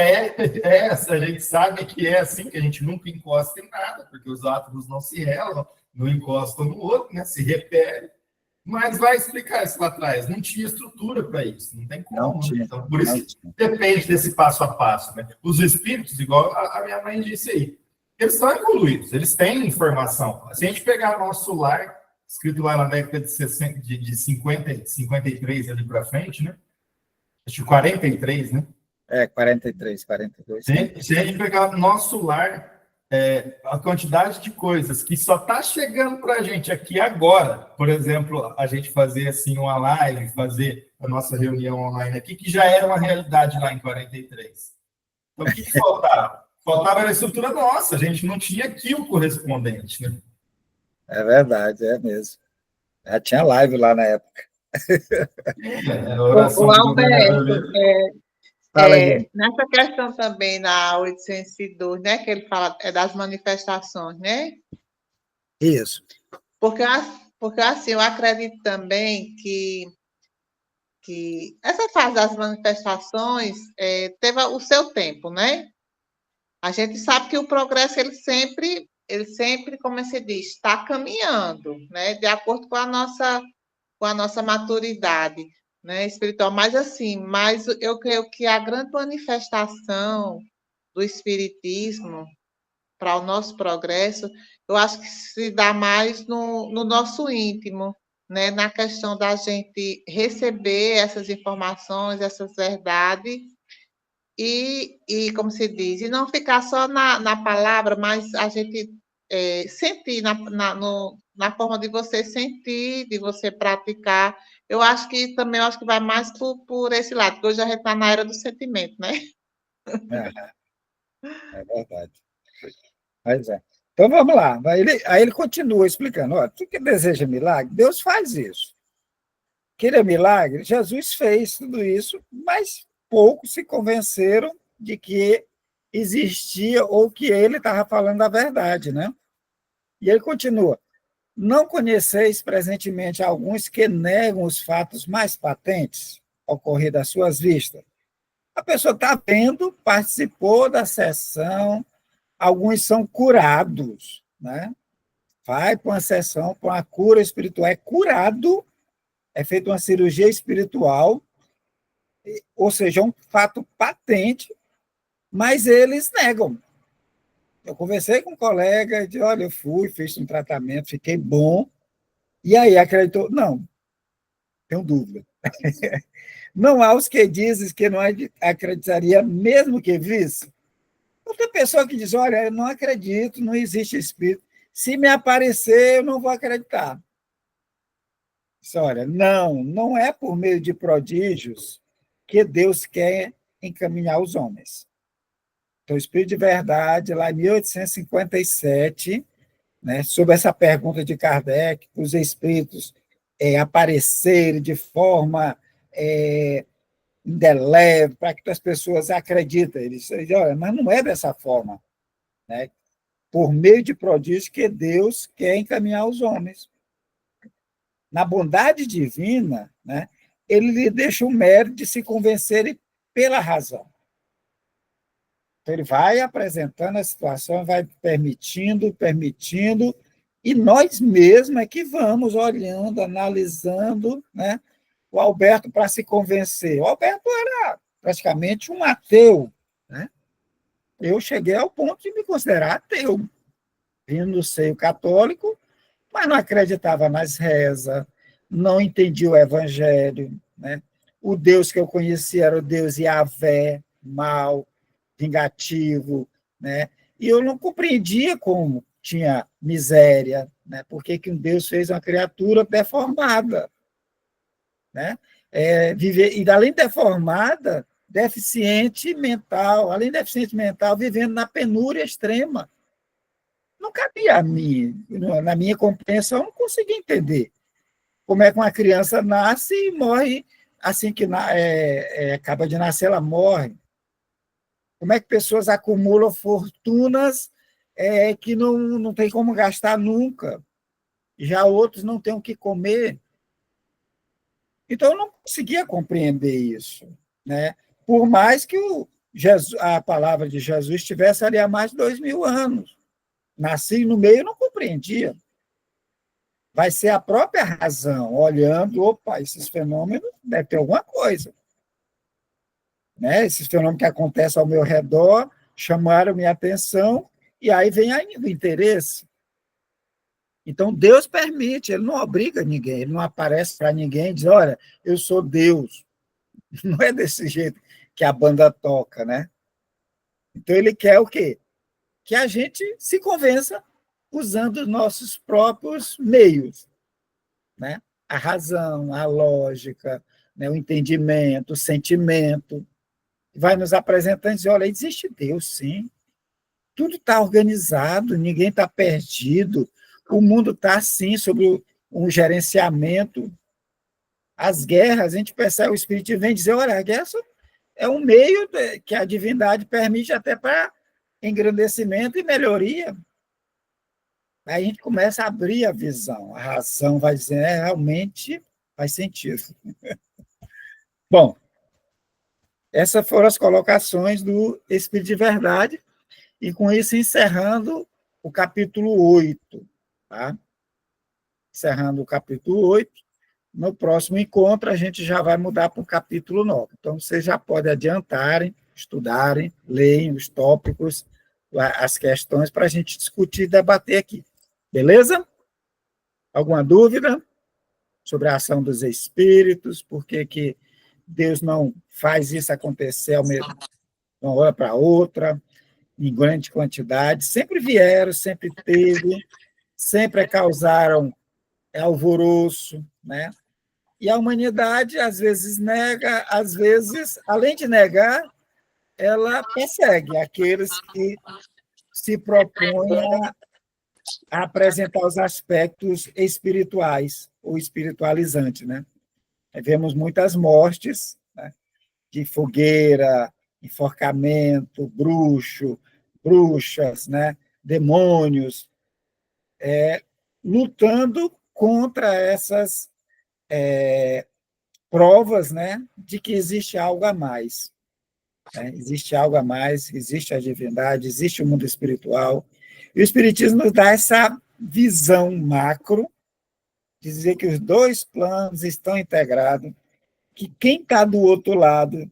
a gente sabe que é assim, que a gente nunca encosta em nada, porque os átomos não se relam, não encostam no outro, né, se repelem. Mas vai explicar isso lá atrás. Não tinha estrutura para isso, não tem como. Não tinha, então, por isso que depende desse passo a passo. Né? Os espíritos, igual a minha mãe disse aí, eles estão evoluídos, eles têm informação. Se a gente pegar nosso lar, escrito lá na década de 60, de 50, 53 ali para frente, né? Acho que 43, né? 43, 42. Se a gente pegar nosso lar, a quantidade de coisas que só está chegando para a gente aqui agora, por exemplo, a gente fazer assim uma live, fazer a nossa reunião online aqui, que já era uma realidade lá em 43. Então, o que faltava? Faltava a estrutura nossa, a gente não tinha aqui o correspondente, né? É verdade, é mesmo. Já tinha live lá na época. O Alberto, nessa questão também na 802, né, que ele fala das manifestações, né? Isso. Porque assim, eu acredito também que essa fase das manifestações teve o seu tempo, né? A gente sabe que o progresso, ele sempre, como se diz, está caminhando, né? De acordo com a nossa maturidade, né, espiritual. Mas eu creio que a grande manifestação do espiritismo para o nosso progresso, eu acho que se dá mais no nosso íntimo, né, na questão da gente receber essas informações, essas verdades, e como se diz, e não ficar só na palavra, mas a gente sentir na forma de você sentir, de você praticar. Eu acho que vai mais por esse lado, porque hoje a gente está na era do sentimento, né? É verdade. Mas é. Então vamos lá. Aí ele continua explicando: ó, tu que deseja milagre, Deus faz isso. Queria milagre, Jesus fez tudo isso, mas poucos se convenceram de que existia ou que ele estava falando a verdade, né? E ele continua: não conheceis presentemente alguns que negam os fatos mais patentes ocorridos às suas vistas? A pessoa está vendo, participou da sessão, alguns são curados, né? Vai para uma sessão, para uma cura espiritual, é curado, é feita uma cirurgia espiritual, ou seja, é um fato patente, mas eles negam. Eu conversei com um colega e disse: olha, eu fui, fiz um tratamento, fiquei bom, e aí acreditou? Não, tenho dúvida. Não há os que dizem que não acreditaria mesmo que visse. Outra pessoa que diz: olha, eu não acredito, não existe espírito. Se me aparecer, eu não vou acreditar. Diz: olha, não é por meio de prodígios que Deus quer encaminhar os homens. Então, o Espírito de Verdade, lá em 1857, né, sobre essa pergunta de Kardec, os espíritos aparecerem de forma indelével, para que as pessoas acreditem. Ele dizem: olha, mas não é dessa forma, né? Por meio de prodígios que Deus quer encaminhar os homens. Na bondade divina, né, ele lhe deixa o mérito de se convencerem pela razão. Então, ele vai apresentando a situação, vai permitindo, e nós mesmos é que vamos olhando, analisando, né, o Alberto para se convencer. O Alberto era praticamente um ateu, né? Eu cheguei ao ponto de me considerar ateu, vindo do seio católico, mas não acreditava nas rezas, não entendia o evangelho, né? O Deus que eu conhecia era o Deus Yahvé, mau, vingativo, né? E eu não compreendia como tinha miséria, né? Por que que um Deus fez uma criatura deformada, né? E além de deformada, deficiente mental, além de deficiente mental, vivendo na penúria extrema. Não cabia a mim, na minha compreensão, eu não conseguia entender como é que uma criança nasce e morre assim que acaba de nascer, ela morre. Como é que pessoas acumulam fortunas que não tem como gastar nunca, já outros não têm o que comer. Então, eu não conseguia compreender isso, né? Por mais que a palavra de Jesus estivesse ali há mais de 2000 anos. Nasci no meio e não compreendia. Vai ser a própria razão, olhando, opa, esses fenômenos devem ter alguma coisa. Né? Esses fenômenos que acontecem ao meu redor chamaram minha atenção, e aí vem o interesse. Então, Deus permite, ele não obriga ninguém, ele não aparece para ninguém e diz, olha, eu sou Deus. Não é desse jeito que a banda toca, né? Então, ele quer o quê? Que a gente se convença usando os nossos próprios meios, né? A razão, a lógica, né? O entendimento, o sentimento. Vai nos apresentando e dizer, olha, existe Deus, sim. Tudo está organizado, ninguém está perdido, o mundo está, assim, sob um gerenciamento. As guerras, a gente percebe, o Espírito vem dizer, olha, a guerra é um meio que a divindade permite até para engrandecimento e melhoria. Aí a gente começa a abrir a visão, a razão vai dizer, realmente faz sentido. Bom, essas foram as colocações do Espírito de Verdade, e com isso encerrando o capítulo 8. Tá? Encerrando o capítulo 8, no próximo encontro a gente já vai mudar para o capítulo 9. Então, vocês já podem adiantarem, estudarem, leem os tópicos, as questões, para a gente discutir e debater aqui. Beleza? Alguma dúvida sobre a ação dos espíritos? Por que Deus não faz isso acontecer ao mesmo, de uma hora para outra, em grande quantidade? Sempre vieram, sempre teve, sempre causaram alvoroço, né? E a humanidade, às vezes, nega, às vezes, além de negar, ela persegue aqueles que se propõem a apresentar os aspectos espirituais ou espiritualizantes, né? Vemos muitas mortes, né? De fogueira, enforcamento, bruxas, né? Demônios, lutando contra essas provas, né? De que existe algo a mais. Né? Existe algo a mais, existe a divindade, existe o mundo espiritual. E o Espiritismo nos dá essa visão macro, de dizer que os dois planos estão integrados, que quem está do outro lado,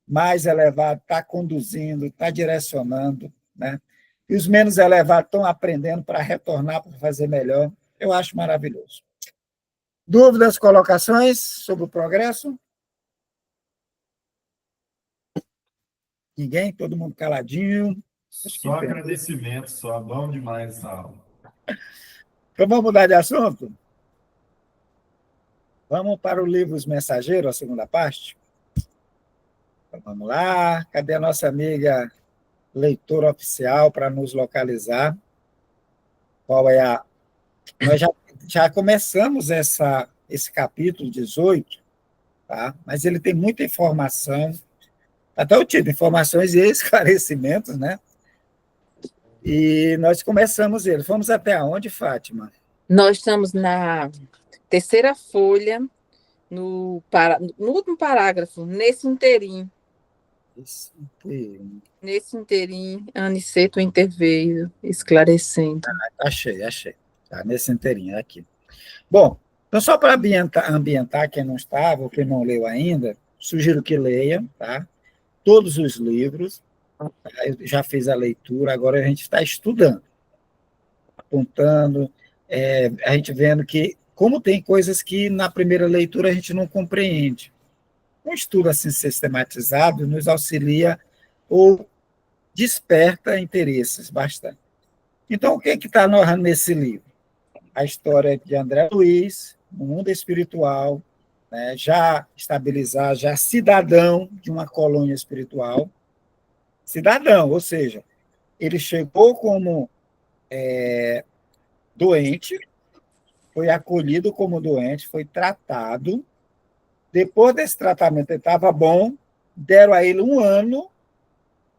mais elevado, está conduzindo, está direcionando, né? E os menos elevados estão aprendendo para retornar, para fazer melhor. Eu acho maravilhoso. Dúvidas, colocações sobre o progresso? Ninguém? Todo mundo caladinho? Só agradecimento, só bom demais a aula. Então, vamos mudar de assunto? Vamos para o livro Os Mensageiros, a segunda parte? Então, vamos lá. Cadê a nossa amiga leitora oficial para nos localizar? Qual é a... Nós já começamos esse capítulo 18, tá? Mas ele tem muita informação, até o título, informações e esclarecimentos, né? E nós começamos ele. Fomos até onde, Fátima? Nós estamos na terceira folha, no último parágrafo, nesse inteirinho. Nesse inteirinho, Aniceto interveio, esclarecendo. Achei. Tá, nesse inteirinho, aqui. Bom, então só para ambientar quem não estava ou quem não leu ainda, sugiro que leia, tá? Todos os livros. Eu já fiz a leitura, agora a gente está estudando, apontando, a gente vendo que, como tem coisas que na primeira leitura a gente não compreende. Um estudo assim sistematizado nos auxilia ou desperta interesses bastante. Então, o que está narrando nesse livro? A história de André Luiz, no mundo espiritual, né, já estabilizado, já cidadão de uma colônia espiritual. Cidadão, ou seja, ele chegou como doente, foi acolhido como doente, foi tratado. Depois desse tratamento, ele estava bom, deram a ele 1 ano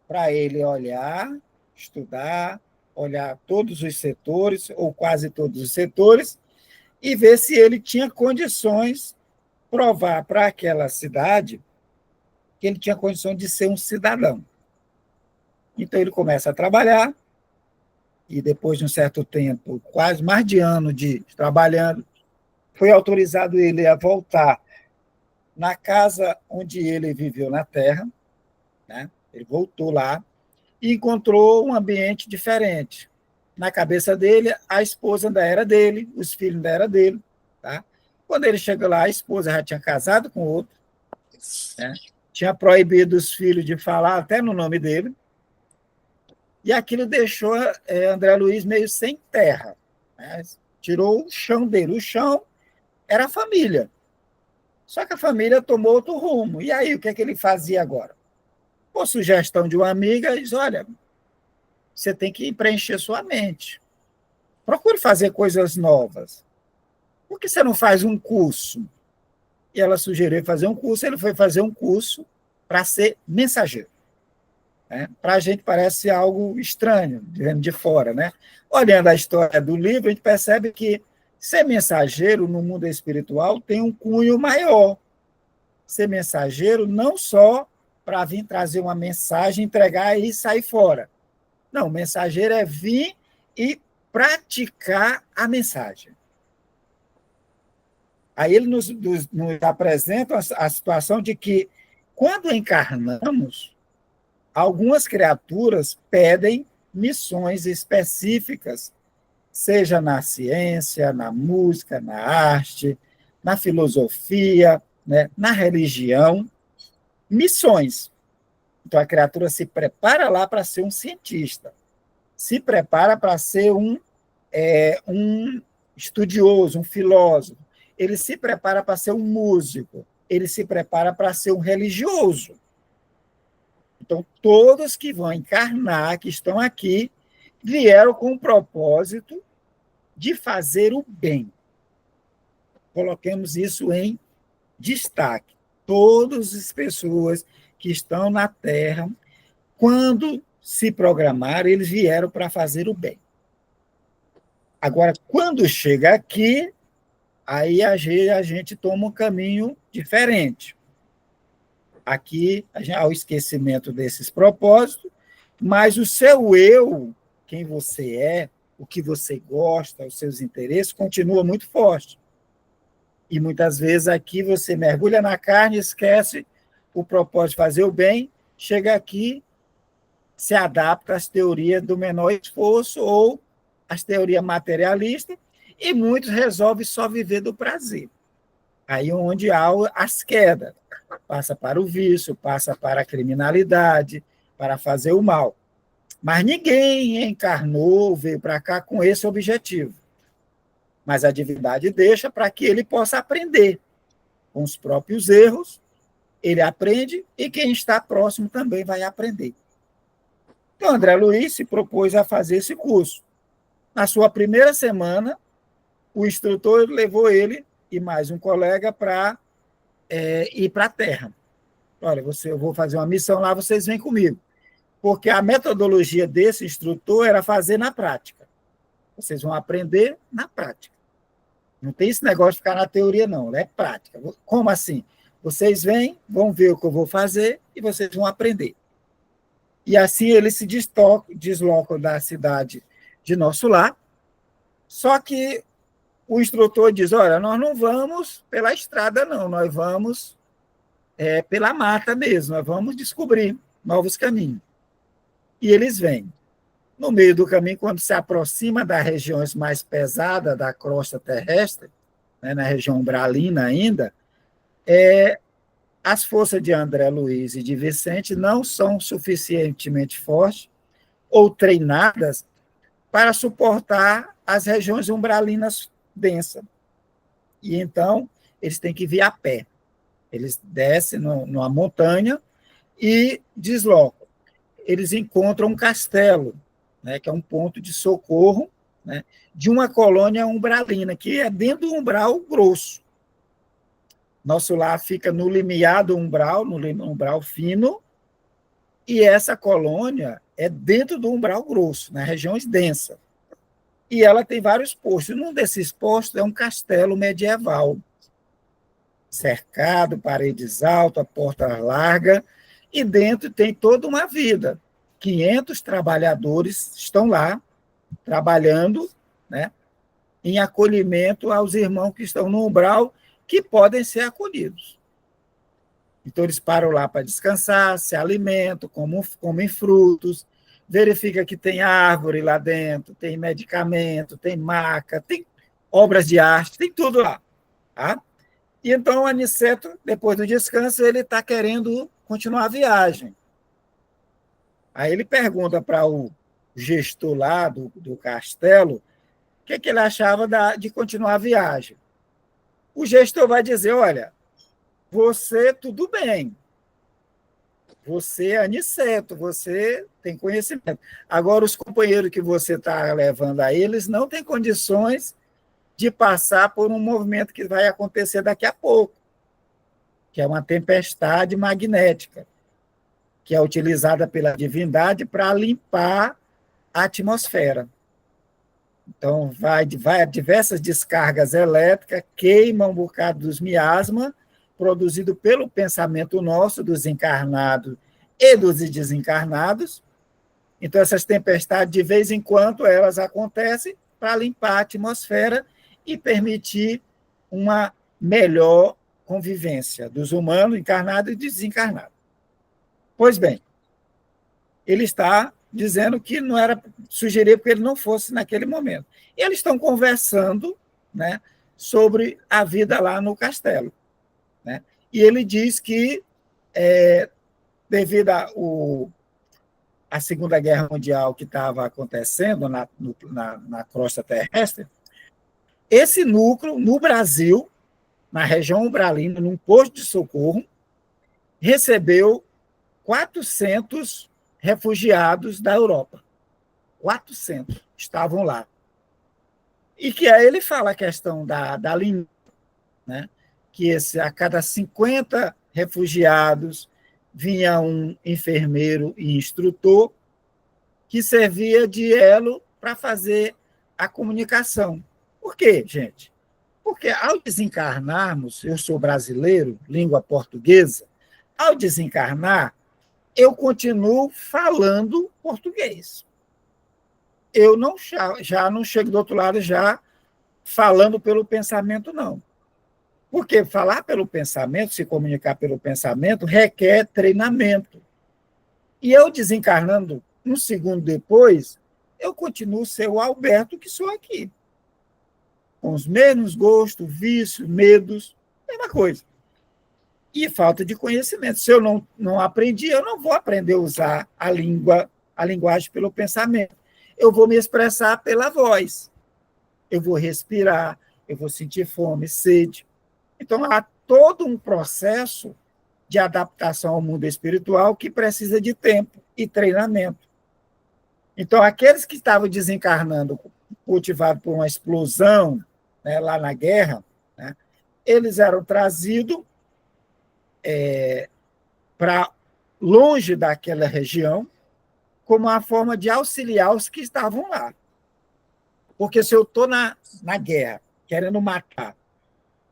para ele olhar, estudar, olhar todos os setores, ou quase todos os setores, e ver se ele tinha condições, provar para aquela cidade que ele tinha condições de ser um cidadão. Então, ele começa a trabalhar, e depois de um certo tempo, quase mais de ano de trabalhando, foi autorizado ele a voltar na casa onde ele viveu na Terra, né? Ele voltou lá e encontrou um ambiente diferente. Na cabeça dele, a esposa ainda era dele, os filhos ainda eram dele. Tá? Quando ele chegou lá, a esposa já tinha casado com outro, né? Tinha proibido os filhos de falar até no nome dele, e aquilo deixou André Luiz meio sem terra, né? Tirou o chão dele. O chão era a família. Só que a família tomou outro rumo. E aí, o que é que ele fazia agora? Por sugestão de uma amiga, ele diz, olha, você tem que preencher sua mente. Procure fazer coisas novas. Por que você não faz um curso? E ela sugeriu fazer um curso, ele foi fazer um curso para ser mensageiro. Né? Para a gente parece algo estranho, vendo de fora. Né? Olhando a história do livro, a gente percebe que ser mensageiro no mundo espiritual tem um cunho maior. Ser mensageiro não só para vir trazer uma mensagem, entregar e sair fora. Não, mensageiro é vir e praticar a mensagem. Aí ele nos apresenta a situação de que, quando encarnamos, algumas criaturas pedem missões específicas, seja na ciência, na música, na arte, na filosofia, né, na religião, missões. Então, a criatura se prepara lá para ser um cientista, se prepara para ser um estudioso, um filósofo, ele se prepara para ser um músico, ele se prepara para ser um religioso. Então, todos que vão encarnar, que estão aqui, vieram com o propósito de fazer o bem. Coloquemos isso em destaque. Todas as pessoas que estão na Terra, quando se programaram, eles vieram para fazer o bem. Agora, quando chega aqui, aí a gente toma um caminho diferente. Aqui, há o esquecimento desses propósitos, mas o seu eu, quem você é, o que você gosta, os seus interesses, continua muito forte. E muitas vezes aqui você mergulha na carne, esquece o propósito de fazer o bem, chega aqui, se adapta às teorias do menor esforço ou às teorias materialistas, e muitos resolvem só viver do prazer. Aí é onde há as quedas. Passa para o vício, passa para a criminalidade, para fazer o mal. Mas ninguém encarnou, veio para cá com esse objetivo. Mas a divindade deixa para que ele possa aprender. Com os próprios erros, ele aprende e quem está próximo também vai aprender. Então, André Luiz se propôs a fazer esse curso. Na sua primeira semana, o instrutor levou ele e mais um colega para ir para a Terra. Olha, eu vou fazer uma missão lá, vocês vêm comigo. Porque a metodologia desse instrutor era fazer na prática. Vocês vão aprender na prática. Não tem esse negócio de ficar na teoria, não. É prática. Como assim? Vocês vêm, vão ver o que eu vou fazer e vocês vão aprender. E assim eles se deslocam da cidade de Nosso Lar. Só que o instrutor diz, olha, nós não vamos pela estrada, não. Nós vamos pela mata mesmo. Nós vamos descobrir novos caminhos. E eles vêm. No meio do caminho, quando se aproxima das regiões mais pesadas da crosta terrestre, né, na região umbralina ainda, as forças de André Luiz e de Vicente não são suficientemente fortes ou treinadas para suportar as regiões umbralinas densas. E então, eles têm que vir a pé. Eles descem numa montanha e deslocam. Eles encontram um castelo, né, que é um ponto de socorro, né, de uma colônia umbralina, que é dentro do umbral grosso. Nosso lar fica no limiar do umbral, no umbral fino, e essa colônia é dentro do umbral grosso, nas regiões densas. E ela tem vários postos. Um desses postos é um castelo medieval, cercado, paredes altas, porta larga, e dentro tem toda uma vida. 500 trabalhadores estão lá, trabalhando, né, em acolhimento aos irmãos que estão no umbral, que podem ser acolhidos. Então, eles param lá para descansar, se alimentam, comem frutos, verifica que tem árvore lá dentro, tem medicamento, tem maca, tem obras de arte, tem tudo lá. Tá? E então, o Aniceto, depois do descanso, ele está querendo continuar a viagem. Aí ele pergunta para o gestor lá do castelo o que ele achava de continuar a viagem. O gestor vai dizer, olha, você tudo bem, você é Aniceto, você tem conhecimento. Agora, os companheiros que você está levando aí, eles não têm condições de passar por um movimento que vai acontecer daqui a pouco, que é uma tempestade magnética, que é utilizada pela divindade para limpar a atmosfera. Então, vai diversas descargas elétricas, queimam um bocado dos miasmas, produzido pelo pensamento nosso, dos encarnados e dos desencarnados. Então, essas tempestades, de vez em quando, elas acontecem para limpar a atmosfera e permitir uma melhor convivência dos humanos encarnados e desencarnados. Pois bem, ele está dizendo que não era sugerir que ele não fosse naquele momento. E eles estão conversando, né, sobre a vida lá no castelo. Né? E ele diz que, devido à Segunda Guerra Mundial que estava acontecendo na crosta terrestre, esse núcleo, no Brasil, na região umbralina, num posto de socorro, recebeu 400 refugiados da Europa. 400 estavam lá. E que aí ele fala a questão da língua, né? Que a cada 50 refugiados vinha um enfermeiro e instrutor que servia de elo para fazer a comunicação. Por quê, gente? Porque ao desencarnarmos, eu sou brasileiro, língua portuguesa, ao desencarnar, eu continuo falando português. Eu já não chego do outro lado já falando pelo pensamento, não. Porque falar pelo pensamento, se comunicar pelo pensamento, requer treinamento. E eu desencarnando um segundo depois, eu continuo ser o Alberto que sou aqui. Com os mesmos gostos, vícios, medos, mesma coisa. E falta de conhecimento. Se eu não aprendi, eu não vou aprender a usar a linguagem pelo pensamento. Eu vou me expressar pela voz. Eu vou respirar, eu vou sentir fome, sede. Então, há todo um processo de adaptação ao mundo espiritual que precisa de tempo e treinamento. Então, aqueles que estavam desencarnando, motivados por uma explosão, né, lá na guerra, né, eles eram trazidos para longe daquela região como uma forma de auxiliar os que estavam lá. Porque se eu estou na guerra, querendo matar,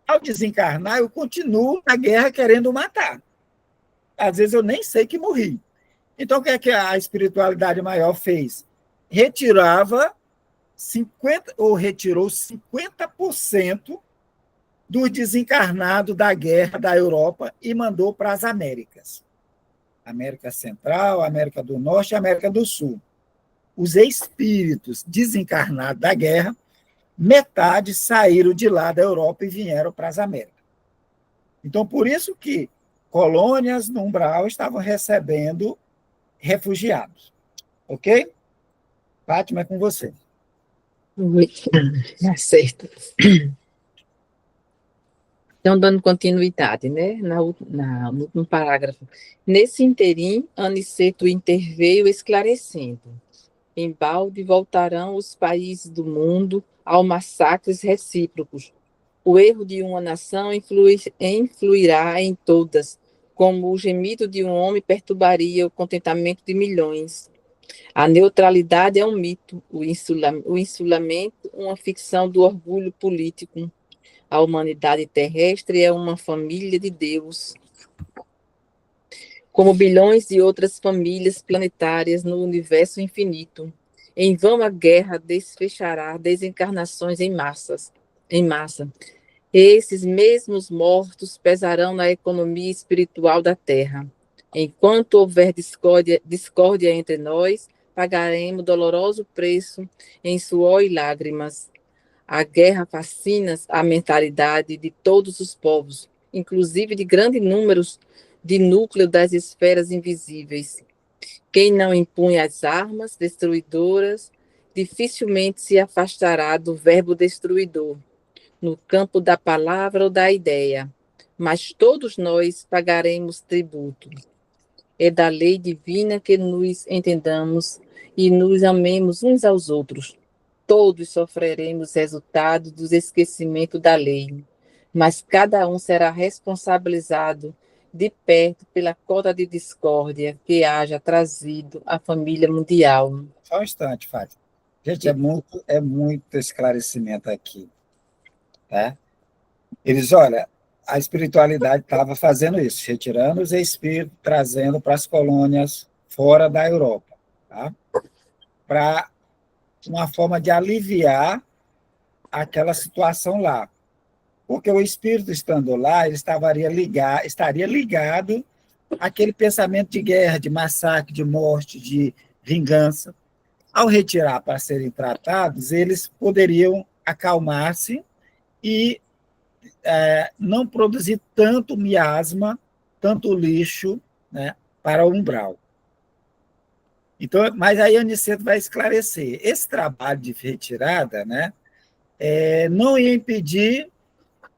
ao desencarnar, eu continuo na guerra querendo matar. Às vezes eu nem sei que morri. Então, o que é que a espiritualidade maior fez? Retirou 50% do desencarnado da guerra da Europa e mandou para as Américas. América Central, América do Norte e América do Sul. Os espíritos desencarnados da guerra, metade saíram de lá da Europa e vieram para as Américas. Então, por isso que colônias no umbral estavam recebendo refugiados. Ok? Fátima, é com você. Oi. Certo. Então, dando continuidade, né, no último parágrafo. Nesse interim, Aniceto interveio esclarecendo. Embalde voltarão os países do mundo ao massacres recíprocos. O erro de uma nação influirá em todas, como o gemido de um homem perturbaria o contentamento de milhões. A neutralidade é um mito, o insulamento, uma ficção do orgulho político. A humanidade terrestre é uma família de Deus, como bilhões de outras famílias planetárias no universo infinito. Em vão a guerra desfechará desencarnações em massa. Esses mesmos mortos pesarão na economia espiritual da Terra. Enquanto houver discórdia entre nós, pagaremos doloroso preço em suor e lágrimas. A guerra fascina a mentalidade de todos os povos, inclusive de grandes números de núcleo das esferas invisíveis. Quem não impunha as armas destruidoras, dificilmente se afastará do verbo destruidor, no campo da palavra ou da ideia. Mas todos nós pagaremos tributo. É da lei divina que nos entendamos e nos amemos uns aos outros. Todos sofreremos resultado do esquecimento da lei, mas cada um será responsabilizado de perto pela cota de discórdia que haja trazido à família mundial. Só um instante, Fátima. Gente, é muito esclarecimento aqui. Tá? Eles, olha, a espiritualidade estava fazendo isso, retirando os espíritos, trazendo para as colônias fora da Europa, tá? Para uma forma de aliviar aquela situação lá. Porque o espírito estando lá, ele estaria ligado àquele pensamento de guerra, de massacre, de morte, de vingança. Ao retirar para serem tratados, eles poderiam acalmar-se e não produzir tanto miasma, tanto lixo, né, para o umbral. Então, mas aí a Aniceto vai esclarecer. Esse trabalho de retirada, né, não ia impedir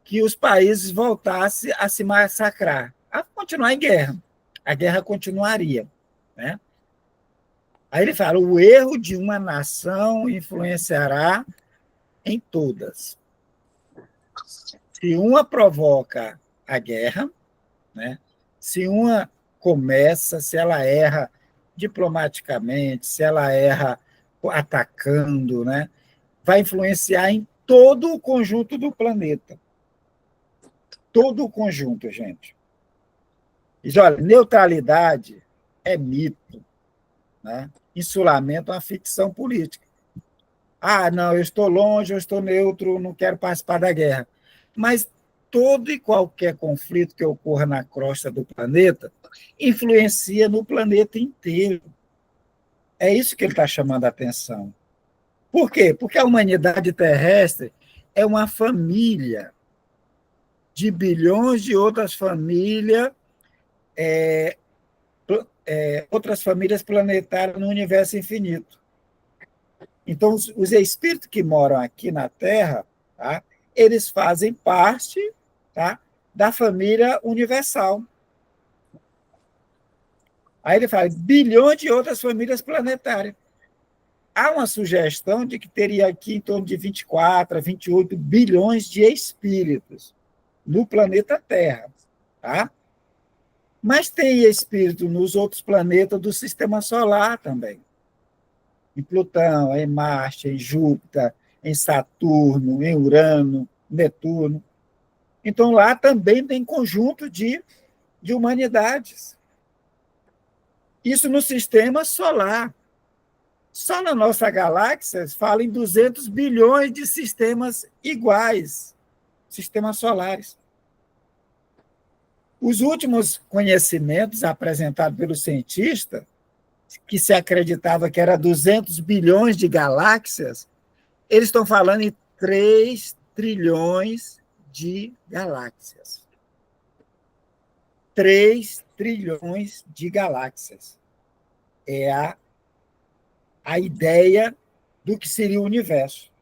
que os países voltassem a se massacrar, a continuar em guerra. A guerra continuaria. Né? Aí ele fala, o erro de uma nação influenciará em todas. Se uma provoca a guerra, né? Se uma começa, se ela erra diplomaticamente, se ela erra atacando, né? Vai influenciar em todo o conjunto do planeta. Todo o conjunto, gente. Diz, olha, neutralidade é mito, né? Insulamento é uma ficção política. Ah, não, eu estou longe, eu estou neutro, não quero participar da guerra. Mas todo e qualquer conflito que ocorra na crosta do planeta influencia no planeta inteiro. É isso que ele está chamando a atenção. Por quê? Porque a humanidade terrestre é uma família de bilhões de outras famílias, outras famílias planetárias no universo infinito. Então, os espíritos que moram aqui na Terra, tá, eles fazem parte, tá, da família universal. Aí ele fala, bilhões de outras famílias planetárias. Há uma sugestão de que teria aqui em torno de 24 a 28 bilhões de espíritos no planeta Terra. Tá? Mas tem espírito nos outros planetas do Sistema Solar também. Em Plutão, em Marte, em Júpiter, em Saturno, em Urano, Netuno. Então, lá também tem conjunto de humanidades. Isso no Sistema Solar. Só na nossa galáxia fala em 200 bilhões de sistemas iguais, sistemas solares. Os últimos conhecimentos apresentados pelo cientista, que se acreditava que era 200 bilhões de galáxias, eles estão falando em 3 trilhões de galáxias. 3 trilhões de galáxias. É a ideia do que seria o universo.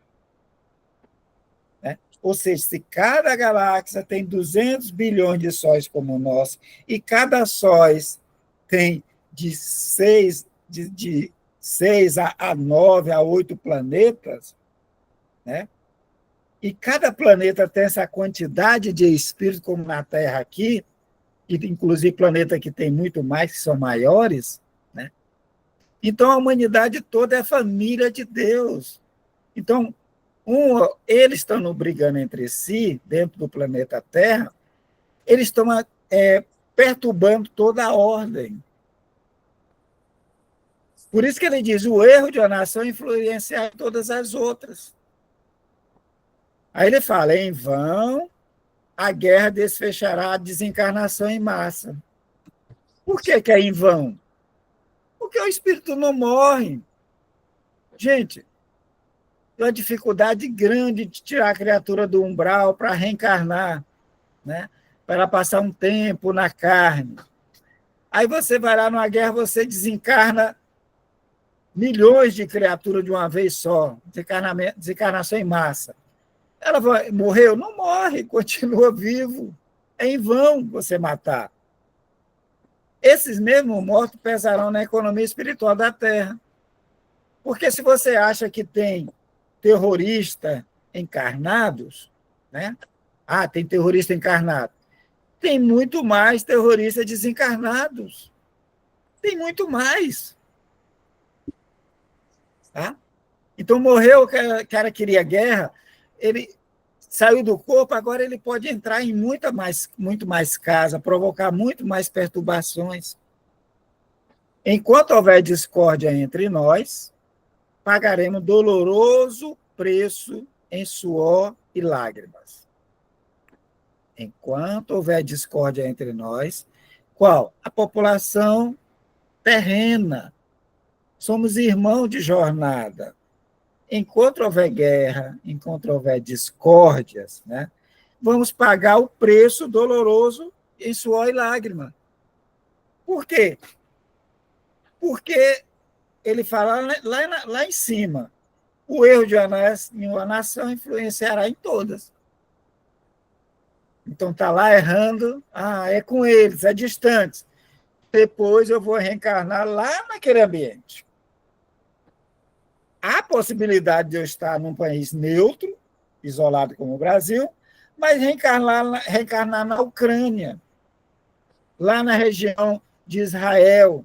Né? Ou seja, se cada galáxia tem 200 bilhões de sóis como o nosso, e cada sóis tem de 6 a 9 a 8 planetas, né? E cada planeta tem essa quantidade de espíritos, como na Terra aqui, e inclusive planeta que tem muito mais, que são maiores, né? Então, a humanidade toda é família de Deus. Então, eles estão brigando entre si, dentro do planeta Terra, eles estão perturbando toda a ordem. Por isso que ele diz, o erro de uma nação influenciar todas as outras. Aí ele fala, em vão, a guerra desfechará a desencarnação em massa. Por que é em vão? Porque o espírito não morre. Gente, é uma dificuldade grande de tirar a criatura do umbral para reencarnar, né? Para passar um tempo na carne. Aí você vai lá numa guerra, você desencarna milhões de criaturas de uma vez só, desencarnação em massa. Ela morreu? Não morre, continua vivo. É em vão você matar. Esses mesmos mortos pesarão na economia espiritual da Terra. Porque se você acha que tem terroristas encarnados, né? Ah, tem terrorista encarnado. Tem muito mais terroristas desencarnados. Tem muito mais. Tá? Então, morreu, o cara queria guerra, ele saiu do corpo, agora ele pode entrar em muito mais casa, provocar muito mais perturbações. Enquanto houver discórdia entre nós, pagaremos doloroso preço em suor e lágrimas. Enquanto houver discórdia entre nós, qual? A população terrena. Somos irmãos de jornada. Enquanto houver guerra, enquanto houver discórdias, né, vamos pagar o preço doloroso em suor e lágrima. Por quê? Porque ele fala lá em cima, o erro de uma nação influenciará em todas. Então está lá errando, é com eles, é distante. Depois eu vou reencarnar lá naquele ambiente. Há possibilidade de eu estar num país neutro, isolado como o Brasil, mas reencarnar na Ucrânia, lá na região de Israel,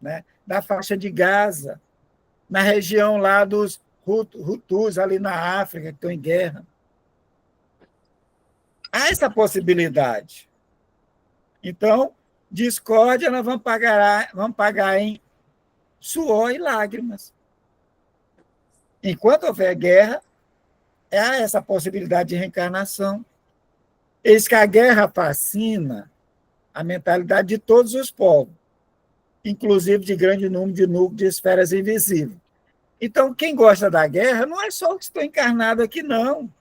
né, da faixa de Gaza, na região lá dos Hutus, ali na África, que estão em guerra. Há essa possibilidade. Então, discórdia nós vamos pagar em suor e lágrimas. Enquanto houver guerra, há essa possibilidade de reencarnação. Eis que a guerra fascina a mentalidade de todos os povos, inclusive de grande número de núcleos de esferas invisíveis. Então, quem gosta da guerra não é só os que estão encarnados aqui, não.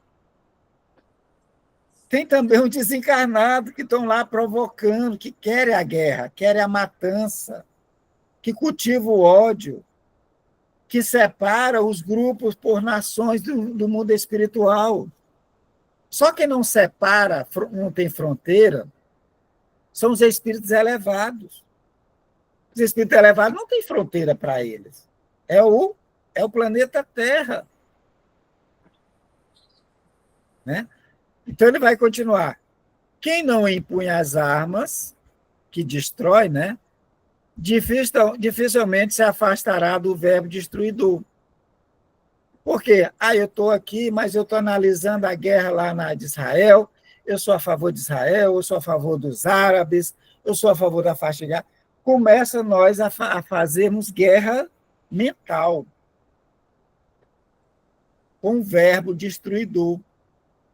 Tem também os desencarnados que estão lá provocando, que querem a guerra, querem a matança, que cultivam o ódio, que separa os grupos por nações do mundo espiritual. Só quem não separa, não tem fronteira, são os espíritos elevados. Os espíritos elevados não têm fronteira para eles. É o planeta Terra. Né? Então, ele vai continuar. Quem não empunha as armas, que destrói, né? Dificilmente se afastará do verbo destruidor. Por quê? Eu estou aqui, mas eu estou analisando a guerra lá de Israel, eu sou a favor de Israel, eu sou a favor dos árabes, eu sou a favor da faixa de Gaza. Começa nós a fazermos guerra mental, com o verbo destruidor,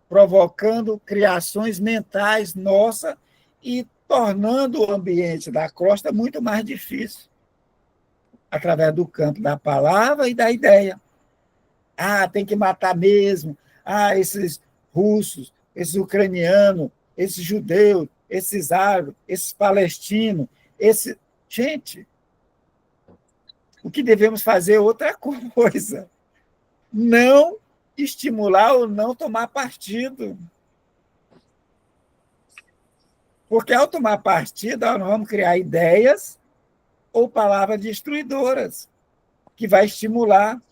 provocando criações mentais nossas e tornando o ambiente da costa muito mais difícil, através do campo da palavra e da ideia. Tem que matar mesmo. Esses russos, esses ucranianos, esses judeus, esses árabes, esses palestinos, Gente, o que devemos fazer é outra coisa. Não estimular ou não tomar partido. Porque, ao tomar partido, nós vamos criar ideias ou palavras destruidoras, que vai estimular.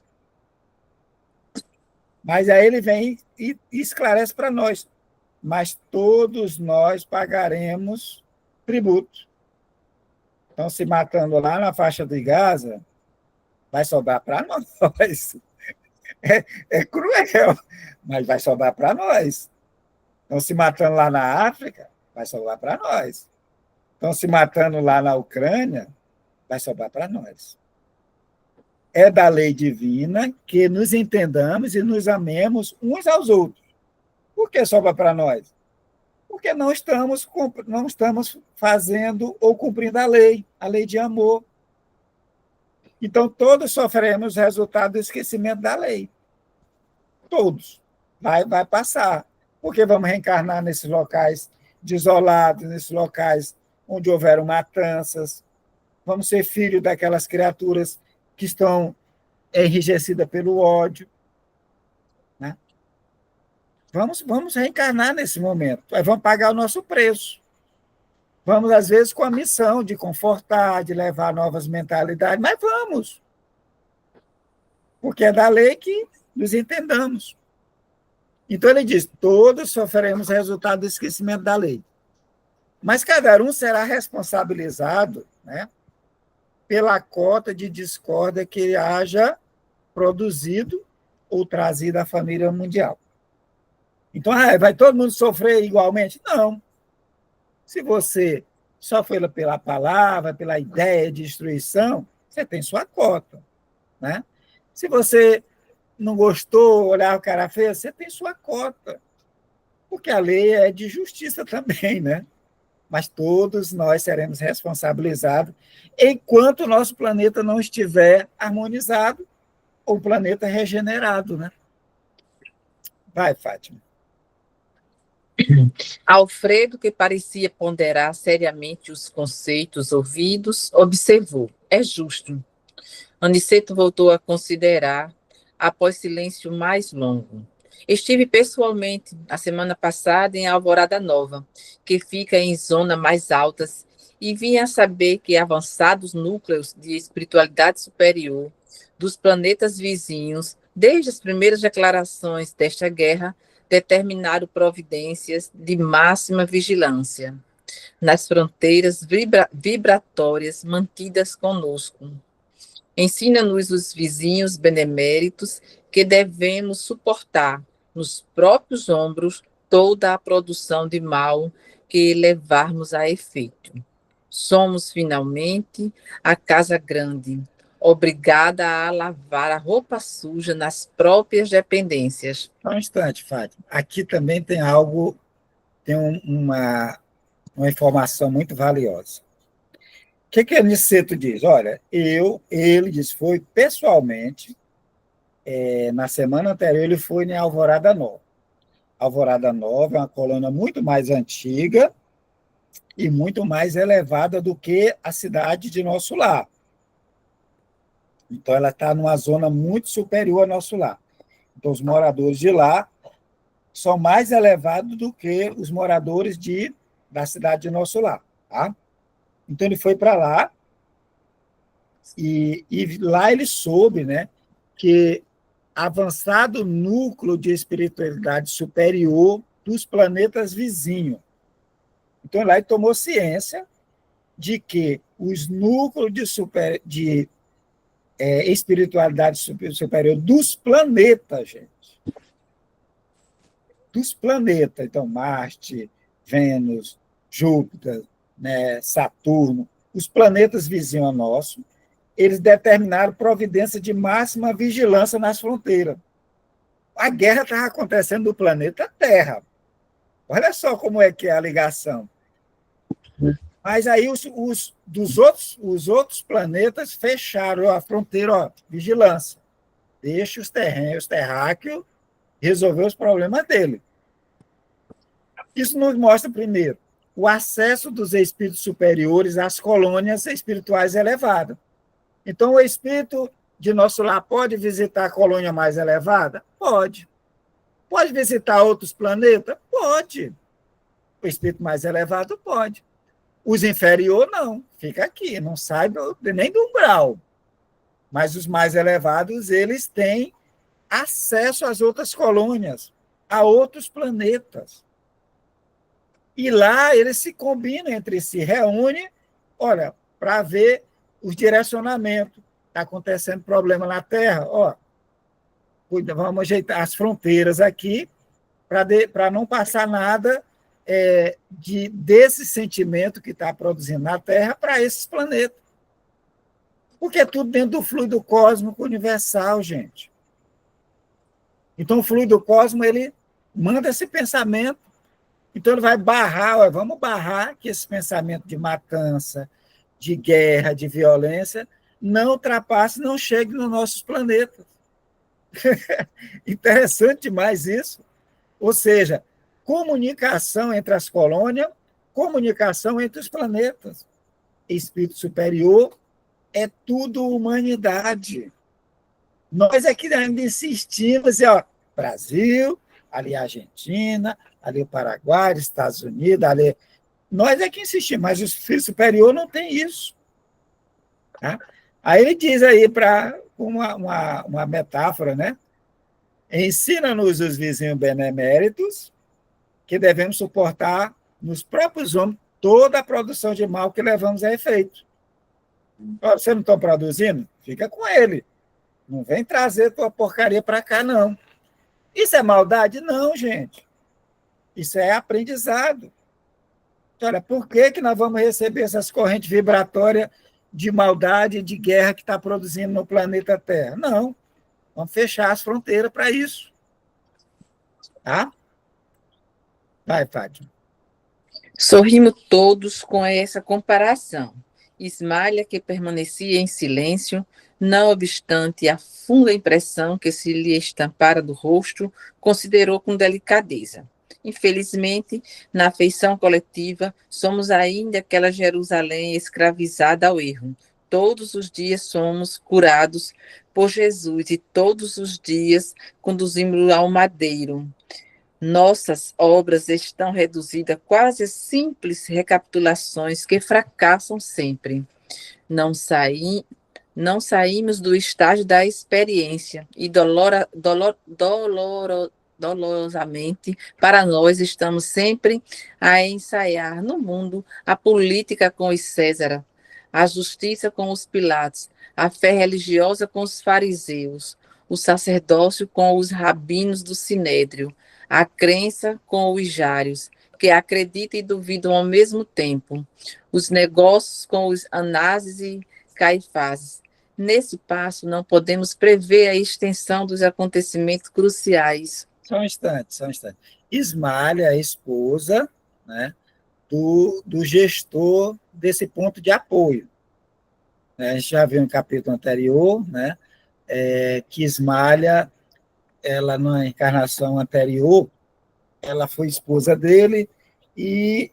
Mas aí ele vem e esclarece para nós. Mas todos nós pagaremos tributo. Então, se matando lá na faixa de Gaza, vai sobrar para nós. É cruel, mas vai sobrar para nós. Então, se matando lá na África, vai sobrar para nós. Então, se matando lá na Ucrânia, vai sobrar para nós. É da lei divina que nos entendamos e nos amemos uns aos outros. Por que sobra para nós? Porque não estamos fazendo ou cumprindo a lei de amor. Então, todos sofremos o resultado do esquecimento da lei. Todos. Vai passar. Porque vamos reencarnar nesses locais desolados, nesses locais onde houveram matanças. Vamos ser filhos daquelas criaturas que estão enrijecidas pelo ódio. Né? Vamos reencarnar nesse momento. Vamos pagar o nosso preço. Vamos, às vezes, com a missão de confortar, de levar novas mentalidades, mas vamos. Porque é da lei que nos entendamos. Então, ele diz, todos sofreremos resultado do esquecimento da lei. Mas cada um será responsabilizado, né, pela cota de discórdia que haja produzido ou trazido à família mundial. Então, vai todo mundo sofrer igualmente? Não. Se você sofre pela palavra, pela ideia de destruição, você tem sua cota. Né? Se você não gostou, olhar o cara feio, você tem sua cota. Porque a lei é de justiça também, né? Mas todos nós seremos responsabilizados enquanto o nosso planeta não estiver harmonizado ou o planeta regenerado, né? Vai, Fátima. Alfredo, que parecia ponderar seriamente os conceitos ouvidos, observou. É justo. Aniceto voltou a considerar, após silêncio mais longo. Estive pessoalmente, a semana passada, em Alvorada Nova, que fica em zonas mais altas, e vim a saber que avançados núcleos de espiritualidade superior dos planetas vizinhos, desde as primeiras declarações desta guerra, determinaram providências de máxima vigilância nas fronteiras vibratórias mantidas conosco. Ensina-nos os vizinhos beneméritos que devemos suportar nos próprios ombros toda a produção de mal que levarmos a efeito. Somos, finalmente, a casa grande, obrigada a lavar a roupa suja nas próprias dependências. Só um instante, Fátima. Aqui também tem algo, tem uma informação muito valiosa. O que Aniceto diz? Olha, ele diz, foi pessoalmente, na semana anterior, ele foi em Alvorada Nova. Alvorada Nova é uma colônia muito mais antiga e muito mais elevada do que a cidade de Nosso Lar. Então, ela está numa zona muito superior ao Nosso Lar. Então, os moradores de lá são mais elevados do que os moradores da cidade de Nosso Lar. Tá? Então, ele foi para lá e lá ele soube, né, que avançado núcleo de espiritualidade superior dos planetas vizinhos. Então, lá ele tomou ciência de que os núcleos de espiritualidade superior dos planetas, gente. Dos planetas. Então, Marte, Vênus, Júpiter, né, Saturno, os planetas vizinhos a nosso, eles determinaram providência de máxima vigilância nas fronteiras. A guerra estava acontecendo no planeta Terra. Olha só como é que é a ligação. Mas aí os outros planetas fecharam a fronteira, vigilância. Deixa os terráqueos resolver os problemas dele. Isso nos mostra, primeiro, o acesso dos espíritos superiores às colônias espirituais elevadas. Então, o espírito de nosso lar pode visitar a colônia mais elevada? Pode. Pode visitar outros planetas? Pode. O espírito mais elevado pode. Os inferiores, não. Fica aqui, não sai nem do umbral. Mas os mais elevados, eles têm acesso às outras colônias, a outros planetas. E lá eles se combinam entre si, reúnem, olha, para ver os direcionamentos. Está acontecendo problema na Terra, ó, vamos ajeitar as fronteiras aqui para não passar nada desse sentimento que está produzindo na Terra para esses planetas. Porque é tudo dentro do fluido cósmico universal, gente. Então, o fluido cósmico, ele manda esse pensamento. Então, ele vai barrar, ó, vamos barrar que esse pensamento de matança, de guerra, de violência, não ultrapasse, não chegue nos nossos planetas. Interessante demais isso. Ou seja, comunicação entre as colônias, comunicação entre os planetas. Espírito superior é tudo humanidade. Nós é que ainda insistimos, ó, Brasil, ali a Argentina, ali o Paraguai, Estados Unidos, ali... Nós é que insistimos, mas o Espírito superior não tem isso. Tá? Aí ele diz aí, para uma metáfora, né? Ensina-nos os vizinhos beneméritos que devemos suportar nos próprios homens toda a produção de mal que levamos a efeito. Você não está produzindo? Fica com ele. Não vem trazer tua porcaria para cá, não. Isso é maldade? Não, gente. Isso é aprendizado. Olha, por que nós vamos receber essas correntes vibratórias de maldade e de guerra que está produzindo no planeta Terra? Não. Vamos fechar as fronteiras para isso. Tá? Vai, Fátima. Sorrimos todos com essa comparação. Ismalha, que permanecia em silêncio, não obstante a funda impressão que se lhe estampara do rosto, considerou com delicadeza. Infelizmente, na afeição coletiva, somos ainda aquela Jerusalém escravizada ao erro. Todos os dias somos curados por Jesus e todos os dias conduzimos ao madeiro. Nossas obras estão reduzidas a quase simples recapitulações que fracassam sempre. Não saímos do estágio da experiência e dolorosamente, para nós, estamos sempre a ensaiar no mundo a política com os César, a justiça com os Pilatos, a fé religiosa com os fariseus, o sacerdócio com os rabinos do Sinédrio, a crença com os jários, que acreditam e duvidam ao mesmo tempo, os negócios com os Anáses e Caifás. Nesse passo, não podemos prever a extensão dos acontecimentos cruciais. Só um instante. Ismalha é a esposa, né, do gestor desse ponto de apoio. A gente já viu no capítulo anterior, né, que Ismalha, ela na encarnação anterior, ela foi esposa dele e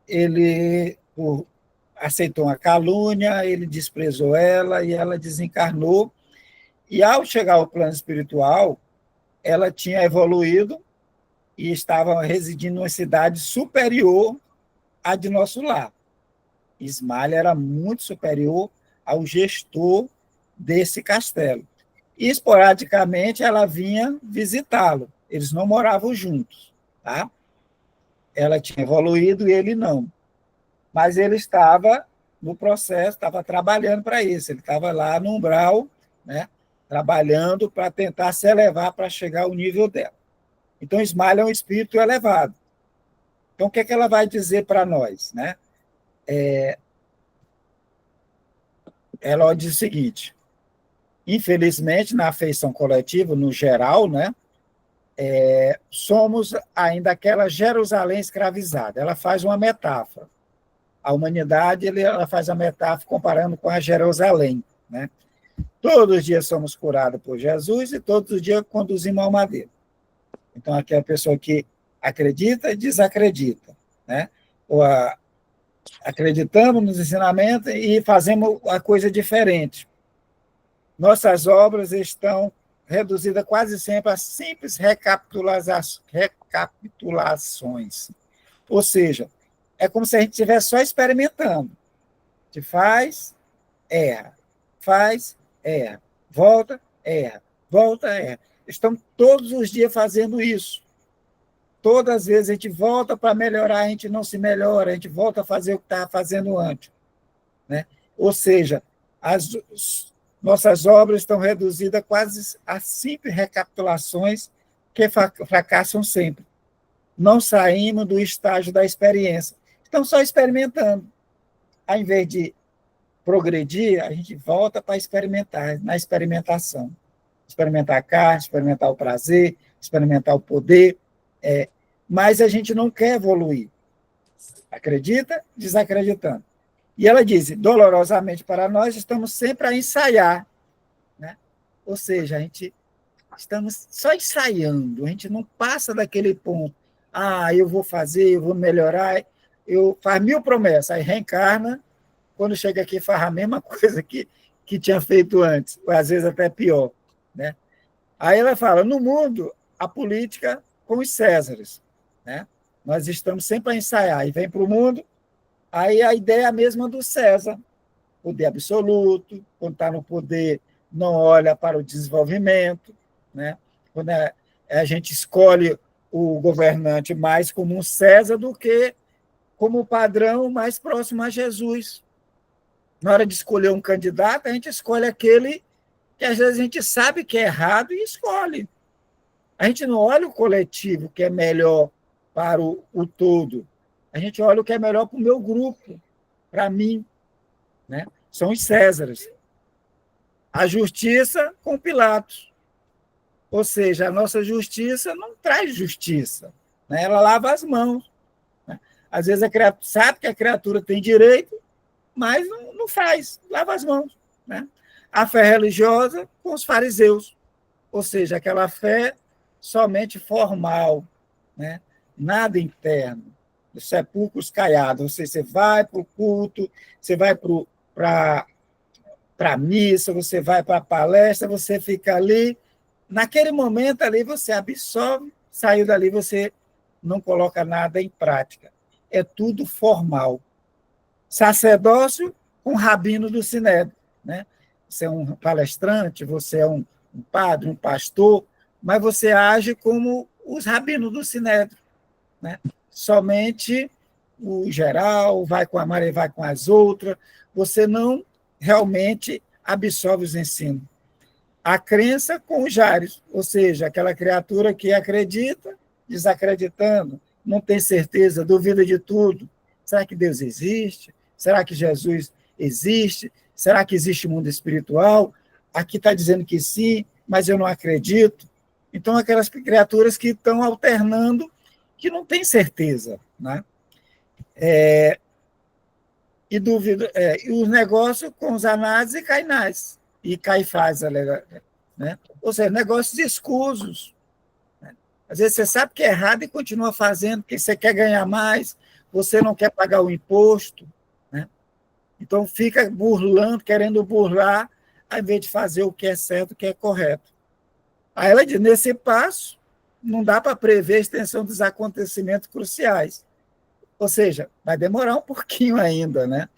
ele aceitou uma calúnia, ele desprezou ela e ela desencarnou. E ao chegar ao plano espiritual, ela tinha evoluído e estava residindo em uma cidade superior à de nosso lar. Ismalha era muito superior ao gestor desse castelo. E, esporadicamente, ela vinha visitá-lo. Eles não moravam juntos. Tá? Ela tinha evoluído e ele não. Mas ele estava no processo, estava trabalhando para isso. Ele estava lá no umbral, né, trabalhando para tentar se elevar para chegar ao nível dela. Então, Ismalha é um espírito elevado. Então, o que ela vai dizer para nós? Né? Ela diz o seguinte: infelizmente, na afeição coletiva, no geral, né, somos ainda aquela Jerusalém escravizada. Ela faz uma metáfora. A humanidade, ela faz a metáfora comparando com a Jerusalém. Né? Todos os dias somos curados por Jesus e todos os dias conduzimos ao madeiro. Então, aqui é a pessoa que acredita e desacredita. Né? acreditamos nos ensinamentos e fazemos a coisa diferente. Nossas obras estão reduzidas quase sempre a simples recapitulações. Ou seja, é como se a gente estivesse só experimentando. A gente faz, erra. Faz, erra. Volta, erra. Volta, erra. Estamos todos os dias fazendo isso. Todas as vezes a gente volta para melhorar, a gente não se melhora, a gente volta a fazer o que estava fazendo antes. Né? Ou seja, as nossas obras estão reduzidas quase a simples recapitulações que fracassam sempre. Não saímos do estágio da experiência. Estamos só experimentando. Ao invés de progredir, a gente volta para experimentar, na experimentação. Experimentar a carne, experimentar o prazer, experimentar o poder, mas a gente não quer evoluir. Acredita? Desacreditando. E ela diz, dolorosamente para nós, estamos sempre a ensaiar. Né? Ou seja, a gente estamos só ensaiando, a gente não passa daquele ponto. Eu vou fazer, eu vou melhorar, eu faço 1000 promessas, aí reencarna, quando chega aqui faz a mesma coisa que tinha feito antes, ou às vezes até pior. Né? Aí ela fala, no mundo, a política com os Césares. Né? Nós estamos sempre a ensaiar, e vem para o mundo, aí a ideia é a mesma do César, poder absoluto, quando está no poder, não olha para o desenvolvimento, né? Quando a gente escolhe o governante mais como um César do que como padrão mais próximo a Jesus. Na hora de escolher um candidato, a gente escolhe aquele que às vezes a gente sabe que é errado e escolhe. A gente não olha o coletivo, que é melhor para o todo. A gente olha o que é melhor para o meu grupo, para mim. Né? São os Césares. A justiça com Pilatos. Ou seja, a nossa justiça não traz justiça. Né? Ela lava as mãos. Né? Às vezes a criatura sabe que a criatura tem direito, mas não faz, lava as mãos. Né? A fé religiosa com os fariseus. Ou seja, aquela fé somente formal, né? Nada interno. Os sepulcros caiados. Ou seja, você vai para o culto, você vai para a missa, você vai para a palestra, você fica ali. Naquele momento ali você absorve, saiu dali, você não coloca nada em prática. É tudo formal. Sacerdócio com rabino do Sinédrio. Né? Você é um palestrante, você é um padre, um pastor, mas você age como os rabinos do Sinédrio. Né? Somente o geral, vai com a Maria, vai com as outras, você não realmente absorve os ensinos. A crença com os Jários, ou seja, aquela criatura que acredita, desacreditando, não tem certeza, duvida de tudo. Será que Deus existe? Será que Jesus existe? Será que existe mundo espiritual? Aqui está dizendo que sim, mas eu não acredito. Então, aquelas criaturas que estão alternando, que não têm certeza. Né? E dúvida, e os negócios com os Anás e Cainás, e Caifás, né? Ou seja, negócios escusos. Né? Às vezes você sabe que é errado e continua fazendo, porque você quer ganhar mais, você não quer pagar o imposto. Né? Então, fica burlando, querendo burlar, ao invés de fazer o que é certo, o que é correto. Aí ela diz, nesse passo, não dá para prever a extensão dos acontecimentos cruciais. Ou seja, vai demorar um pouquinho ainda, né?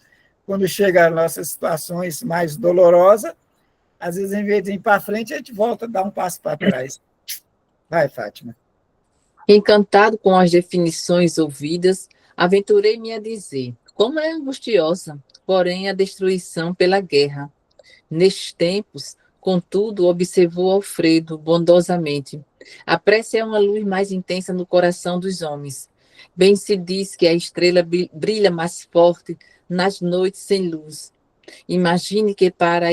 Quando chega as nossas situações mais dolorosas, às vezes, em vez de ir para frente, a gente volta a dar um passo para trás. Vai, Fátima. Encantado com as definições ouvidas, aventurei-me a dizer, como é angustiosa, porém, a destruição pela guerra. Nestes tempos, contudo, observou Alfredo bondosamente, a prece é uma luz mais intensa no coração dos homens. Bem se diz que a estrela brilha mais forte nas noites sem luz. Imagine que para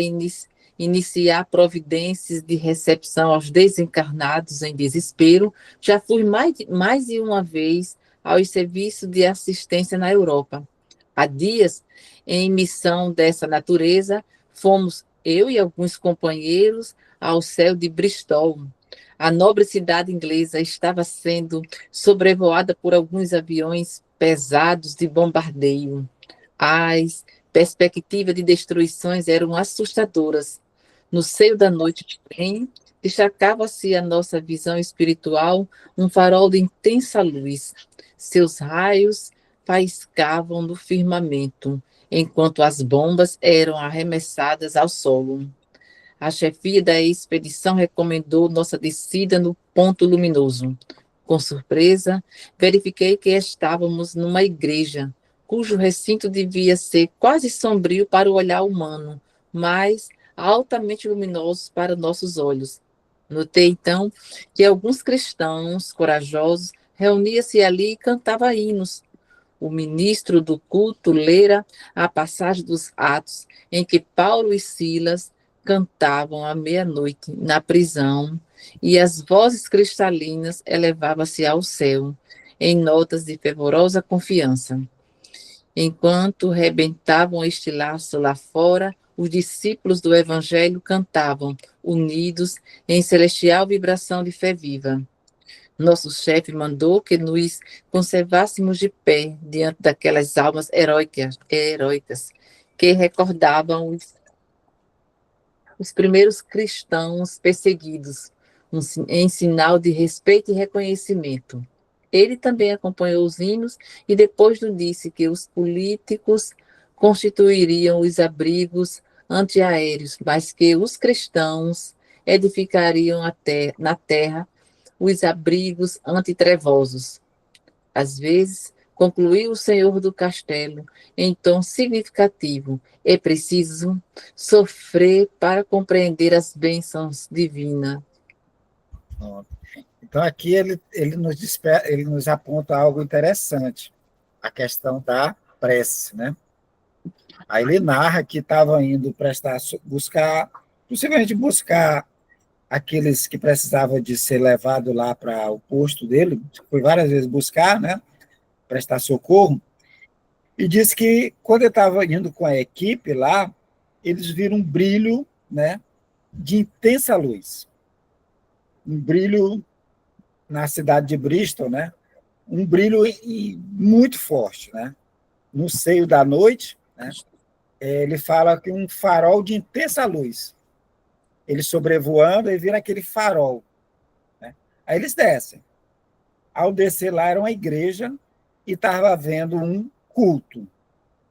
iniciar providências de recepção aos desencarnados em desespero, já fui mais de uma vez aos serviços de assistência na Europa. Há dias, em missão dessa natureza, fomos eu e alguns companheiros ao céu de Bristol. A nobre cidade inglesa estava sendo sobrevoada por alguns aviões pesados de bombardeio. As perspectivas de destruições eram assustadoras. No seio da noite, porém, destacava-se a nossa visão espiritual, um farol de intensa luz. Seus raios faiscavam no firmamento, enquanto as bombas eram arremessadas ao solo. A chefia da expedição recomendou nossa descida no ponto luminoso. Com surpresa, verifiquei que estávamos numa igreja, cujo recinto devia ser quase sombrio para o olhar humano, mas altamente luminoso para nossos olhos. Notei, então, que alguns cristãos corajosos reuniam-se ali e cantavam hinos. O ministro do culto lera a passagem dos Atos, em que Paulo e Silas cantavam à meia-noite na prisão, e as vozes cristalinas elevavam-se ao céu, em notas de fervorosa confiança. Enquanto rebentavam este laço lá fora, os discípulos do Evangelho cantavam, unidos em celestial vibração de fé viva. Nosso chefe mandou que nos conservássemos de pé diante daquelas almas heróicas que recordavam os primeiros cristãos perseguidos, em sinal de respeito e reconhecimento. Ele também acompanhou os hinos e depois nos disse que os políticos constituiriam os abrigos antiaéreos, mas que os cristãos edificariam na terra os abrigos antitrevosos. Às vezes, concluiu o senhor do castelo, em tom significativo, é preciso sofrer para compreender as bênçãos divinas. Então, aqui ele nos aponta algo interessante, a questão da prece, né? Aí ele narra que estava indo possivelmente buscar aqueles que precisavam de ser levados lá para o posto dele, foi várias vezes buscar, né? Prestar socorro, e disse que quando ele estava indo com a equipe lá, eles viram um brilho, né, de intensa luz. Um brilho na cidade de Bristol, né? Um brilho muito forte, né? No seio da noite, né? Ele fala que um farol de intensa luz. Eles sobrevoando e viram aquele farol, né? Aí eles descem. Ao descer lá, era uma igreja e estava havendo um culto,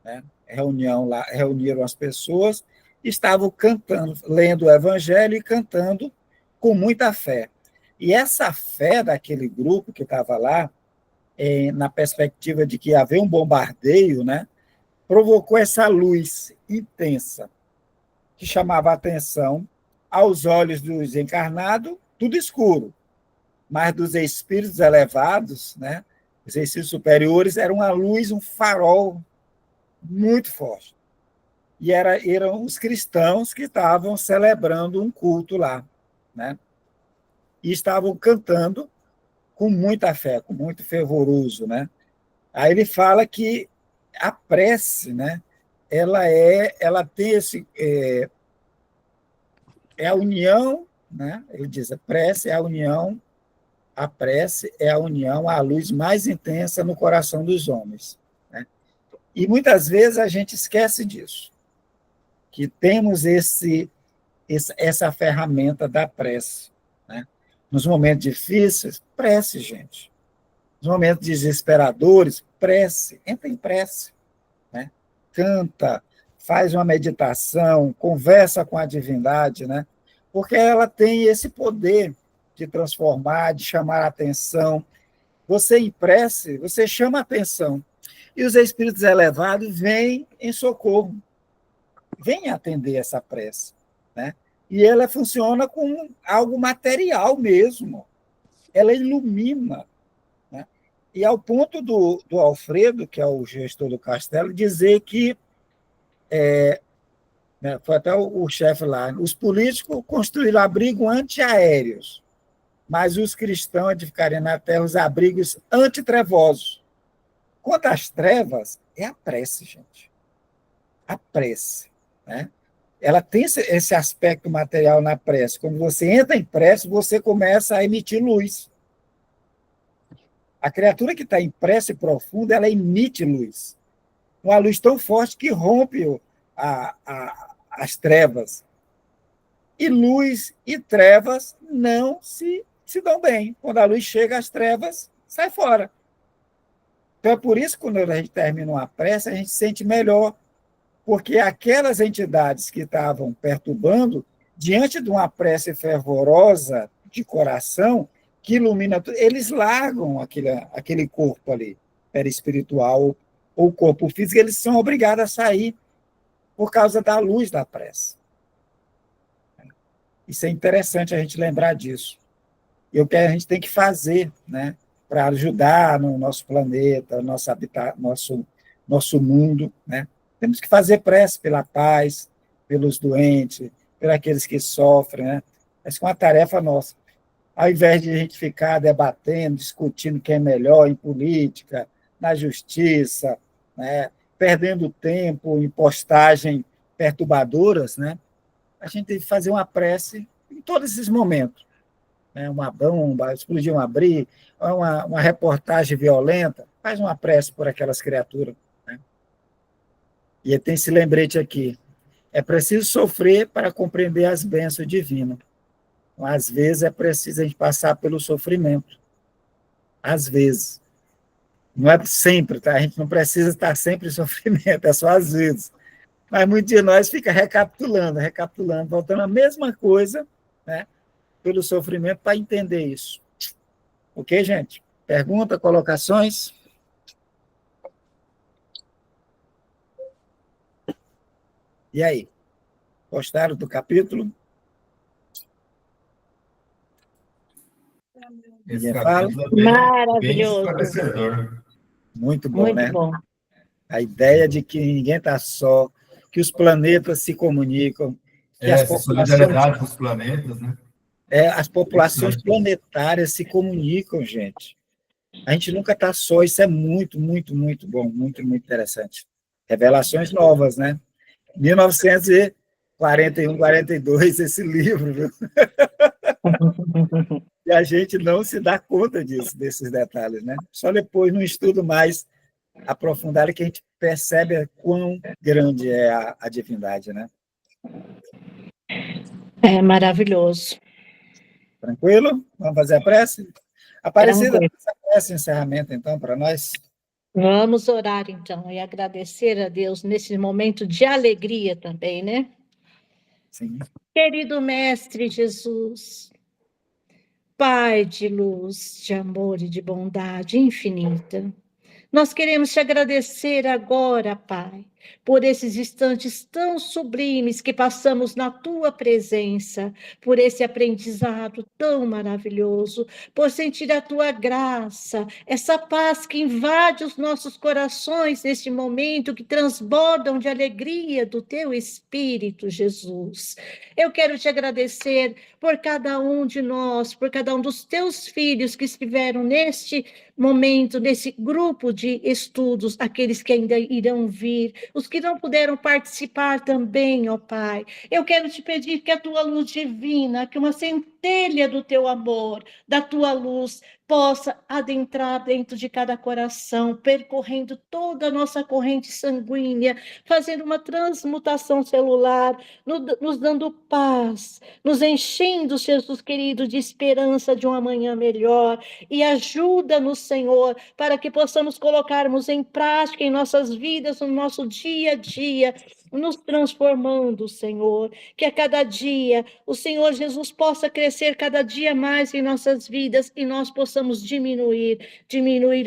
né? Reunião lá, reuniram as pessoas, estavam cantando, lendo o evangelho e cantando com muita fé. E essa fé daquele grupo que estava lá, na perspectiva de que ia haver um bombardeio, né, provocou essa luz intensa, que chamava a atenção aos olhos dos encarnados, tudo escuro, mas dos espíritos elevados, né, os espíritos superiores, era uma luz, um farol muito forte. E eram os cristãos que estavam celebrando um culto lá, né? E estavam cantando com muita fé, com muito fervoroso, né? Aí ele fala que a prece, né? Ela tem esse a união, né? Ele diz, a prece é a união à luz mais intensa no coração dos homens, né? E muitas vezes a gente esquece disso, que temos essa ferramenta da prece, né? Nos momentos difíceis, prece, gente. Nos momentos desesperadores, prece, entra em prece, né? Canta, faz uma meditação, conversa com a divindade, né? Porque ela tem esse poder de transformar, de chamar a atenção. Você em prece, você chama a atenção. E os espíritos elevados vêm em socorro, vêm atender essa prece, né? E ela funciona com algo material mesmo. Ela ilumina, né? E ao ponto do Alfredo, que é o gestor do castelo, dizer que, né, foi até o chefe lá, os políticos construíram abrigos antiaéreos, mas os cristãos edificariam na terra os abrigos antitrevosos. Quanto às trevas, é a prece, gente. A prece, né? Ela tem esse aspecto material na prece. Quando você entra em prece, você começa a emitir luz. A criatura que está em prece profunda, ela emite luz. Uma luz tão forte que rompe as trevas. E luz e trevas não se dão bem. Quando a luz chega, as trevas saem fora. Então é por isso que quando a gente termina uma prece, a gente se sente melhor, porque aquelas entidades que estavam perturbando, diante de uma prece fervorosa de coração, que ilumina tudo, eles largam aquele corpo ali, perispiritual ou corpo físico, eles são obrigados a sair por causa da luz da prece. Isso é interessante a gente lembrar disso. E o que a gente tem que fazer, né, para ajudar no nosso planeta, nosso habitat, nosso mundo, né? Temos que fazer prece pela paz, pelos doentes, por aqueles que sofrem, né? Essa é uma tarefa nossa. Ao invés de a gente ficar debatendo, discutindo quem é melhor em política, na justiça, né? Perdendo tempo em postagem perturbadoras, né? A gente tem que fazer uma prece em todos esses momentos. Né? Uma bomba, explodir uma briga, uma reportagem violenta, faz uma prece por aquelas criaturas. Né? E tem esse lembrete aqui. É preciso sofrer para compreender as bênçãos divinas. Então, às vezes é preciso a gente passar pelo sofrimento. Às vezes. Não é sempre, tá? A gente não precisa estar sempre em sofrimento, é só às vezes. Mas muitos de nós fica recapitulando, voltando a mesma coisa, né? Pelo sofrimento, para entender isso. Ok, gente? Pergunta, colocações? E aí? Gostaram do capítulo? Esse fala? capítulo é bem Maravilhoso. esclarecedor. Muito bom, Muito né? bom. A ideia de que ninguém está só, que os planetas se comunicam, que as Essa solidariedade com os planetas, né? as populações planetárias se comunicam, gente. A gente nunca está só, isso é muito, muito, muito bom, muito, muito interessante. Revelações novas, né? 1941, 42, esse livro, viu? E a gente não se dá conta disso, desses detalhes, né? Só depois, num estudo mais aprofundado, que a gente percebe quão grande é a divindade, né? É maravilhoso. Tranquilo? Vamos fazer a prece? Aparecida, Tranquilo. faça a prece de encerramento, então, para nós. Vamos orar, então, e agradecer a Deus nesse momento de alegria também, né? Sim. Querido Mestre Jesus, Pai de luz, de amor e de bondade infinita, nós queremos te agradecer agora, Pai, por esses instantes tão sublimes que passamos na tua presença, por esse aprendizado tão maravilhoso, por sentir a tua graça, essa paz que invade os nossos corações neste momento, que transbordam de alegria do teu Espírito, Jesus. Eu quero te agradecer por cada um de nós, por cada um dos teus filhos que estiveram neste momento, nesse grupo de estudos, aqueles que ainda irão vir, os que não puderam participar também, ó Pai. Eu quero te pedir que a tua luz divina, que uma centelha do teu amor, da tua luz, possa adentrar dentro de cada coração, percorrendo toda a nossa corrente sanguínea, fazendo uma transmutação celular, nos dando paz, nos enchendo, Jesus querido, de esperança de um amanhã melhor, e ajuda-nos, Senhor, para que possamos colocarmos em prática em nossas vidas, no nosso dia a dia, nos transformando, Senhor, que a cada dia o Senhor Jesus possa crescer cada dia mais em nossas vidas e nós possamos diminuir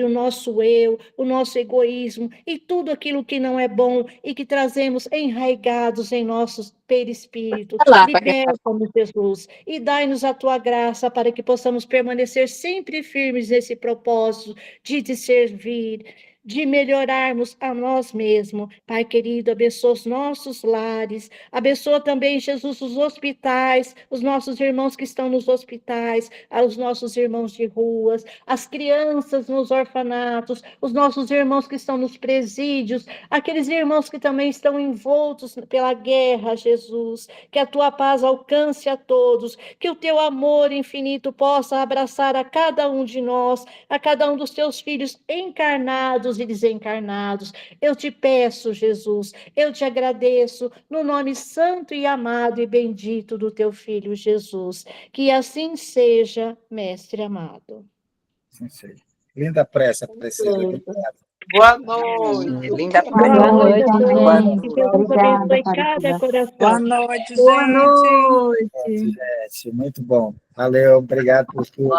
o nosso eu, o nosso egoísmo e tudo aquilo que não é bom e que trazemos enraigados em nossos perispírito. Liberta-nos, Jesus, e dai-nos a tua graça para que possamos permanecer sempre firmes nesse propósito de te servir, de melhorarmos a nós mesmos. Pai querido, abençoa os nossos lares, abençoa também, Jesus, os hospitais, os nossos irmãos que estão nos hospitais, os nossos irmãos de ruas, as crianças nos orfanatos, os nossos irmãos que estão nos presídios, aqueles irmãos que também estão envoltos pela guerra, Jesus, que a tua paz alcance a todos, que o teu amor infinito possa abraçar a cada um de nós, a cada um dos teus filhos encarnados e desencarnados. Eu te peço, Jesus, eu te agradeço, no nome santo e amado e bendito do teu Filho Jesus, que assim seja, Mestre amado. Sim, sim. Linda prece, Priscila. Boa noite. Linda Boa noite, Boa gente. Que Deus Obrigada, abençoe cada Aparecida. coração. Boa noite, Boa gente. noite. Gente, muito bom. Valeu, obrigado por tudo.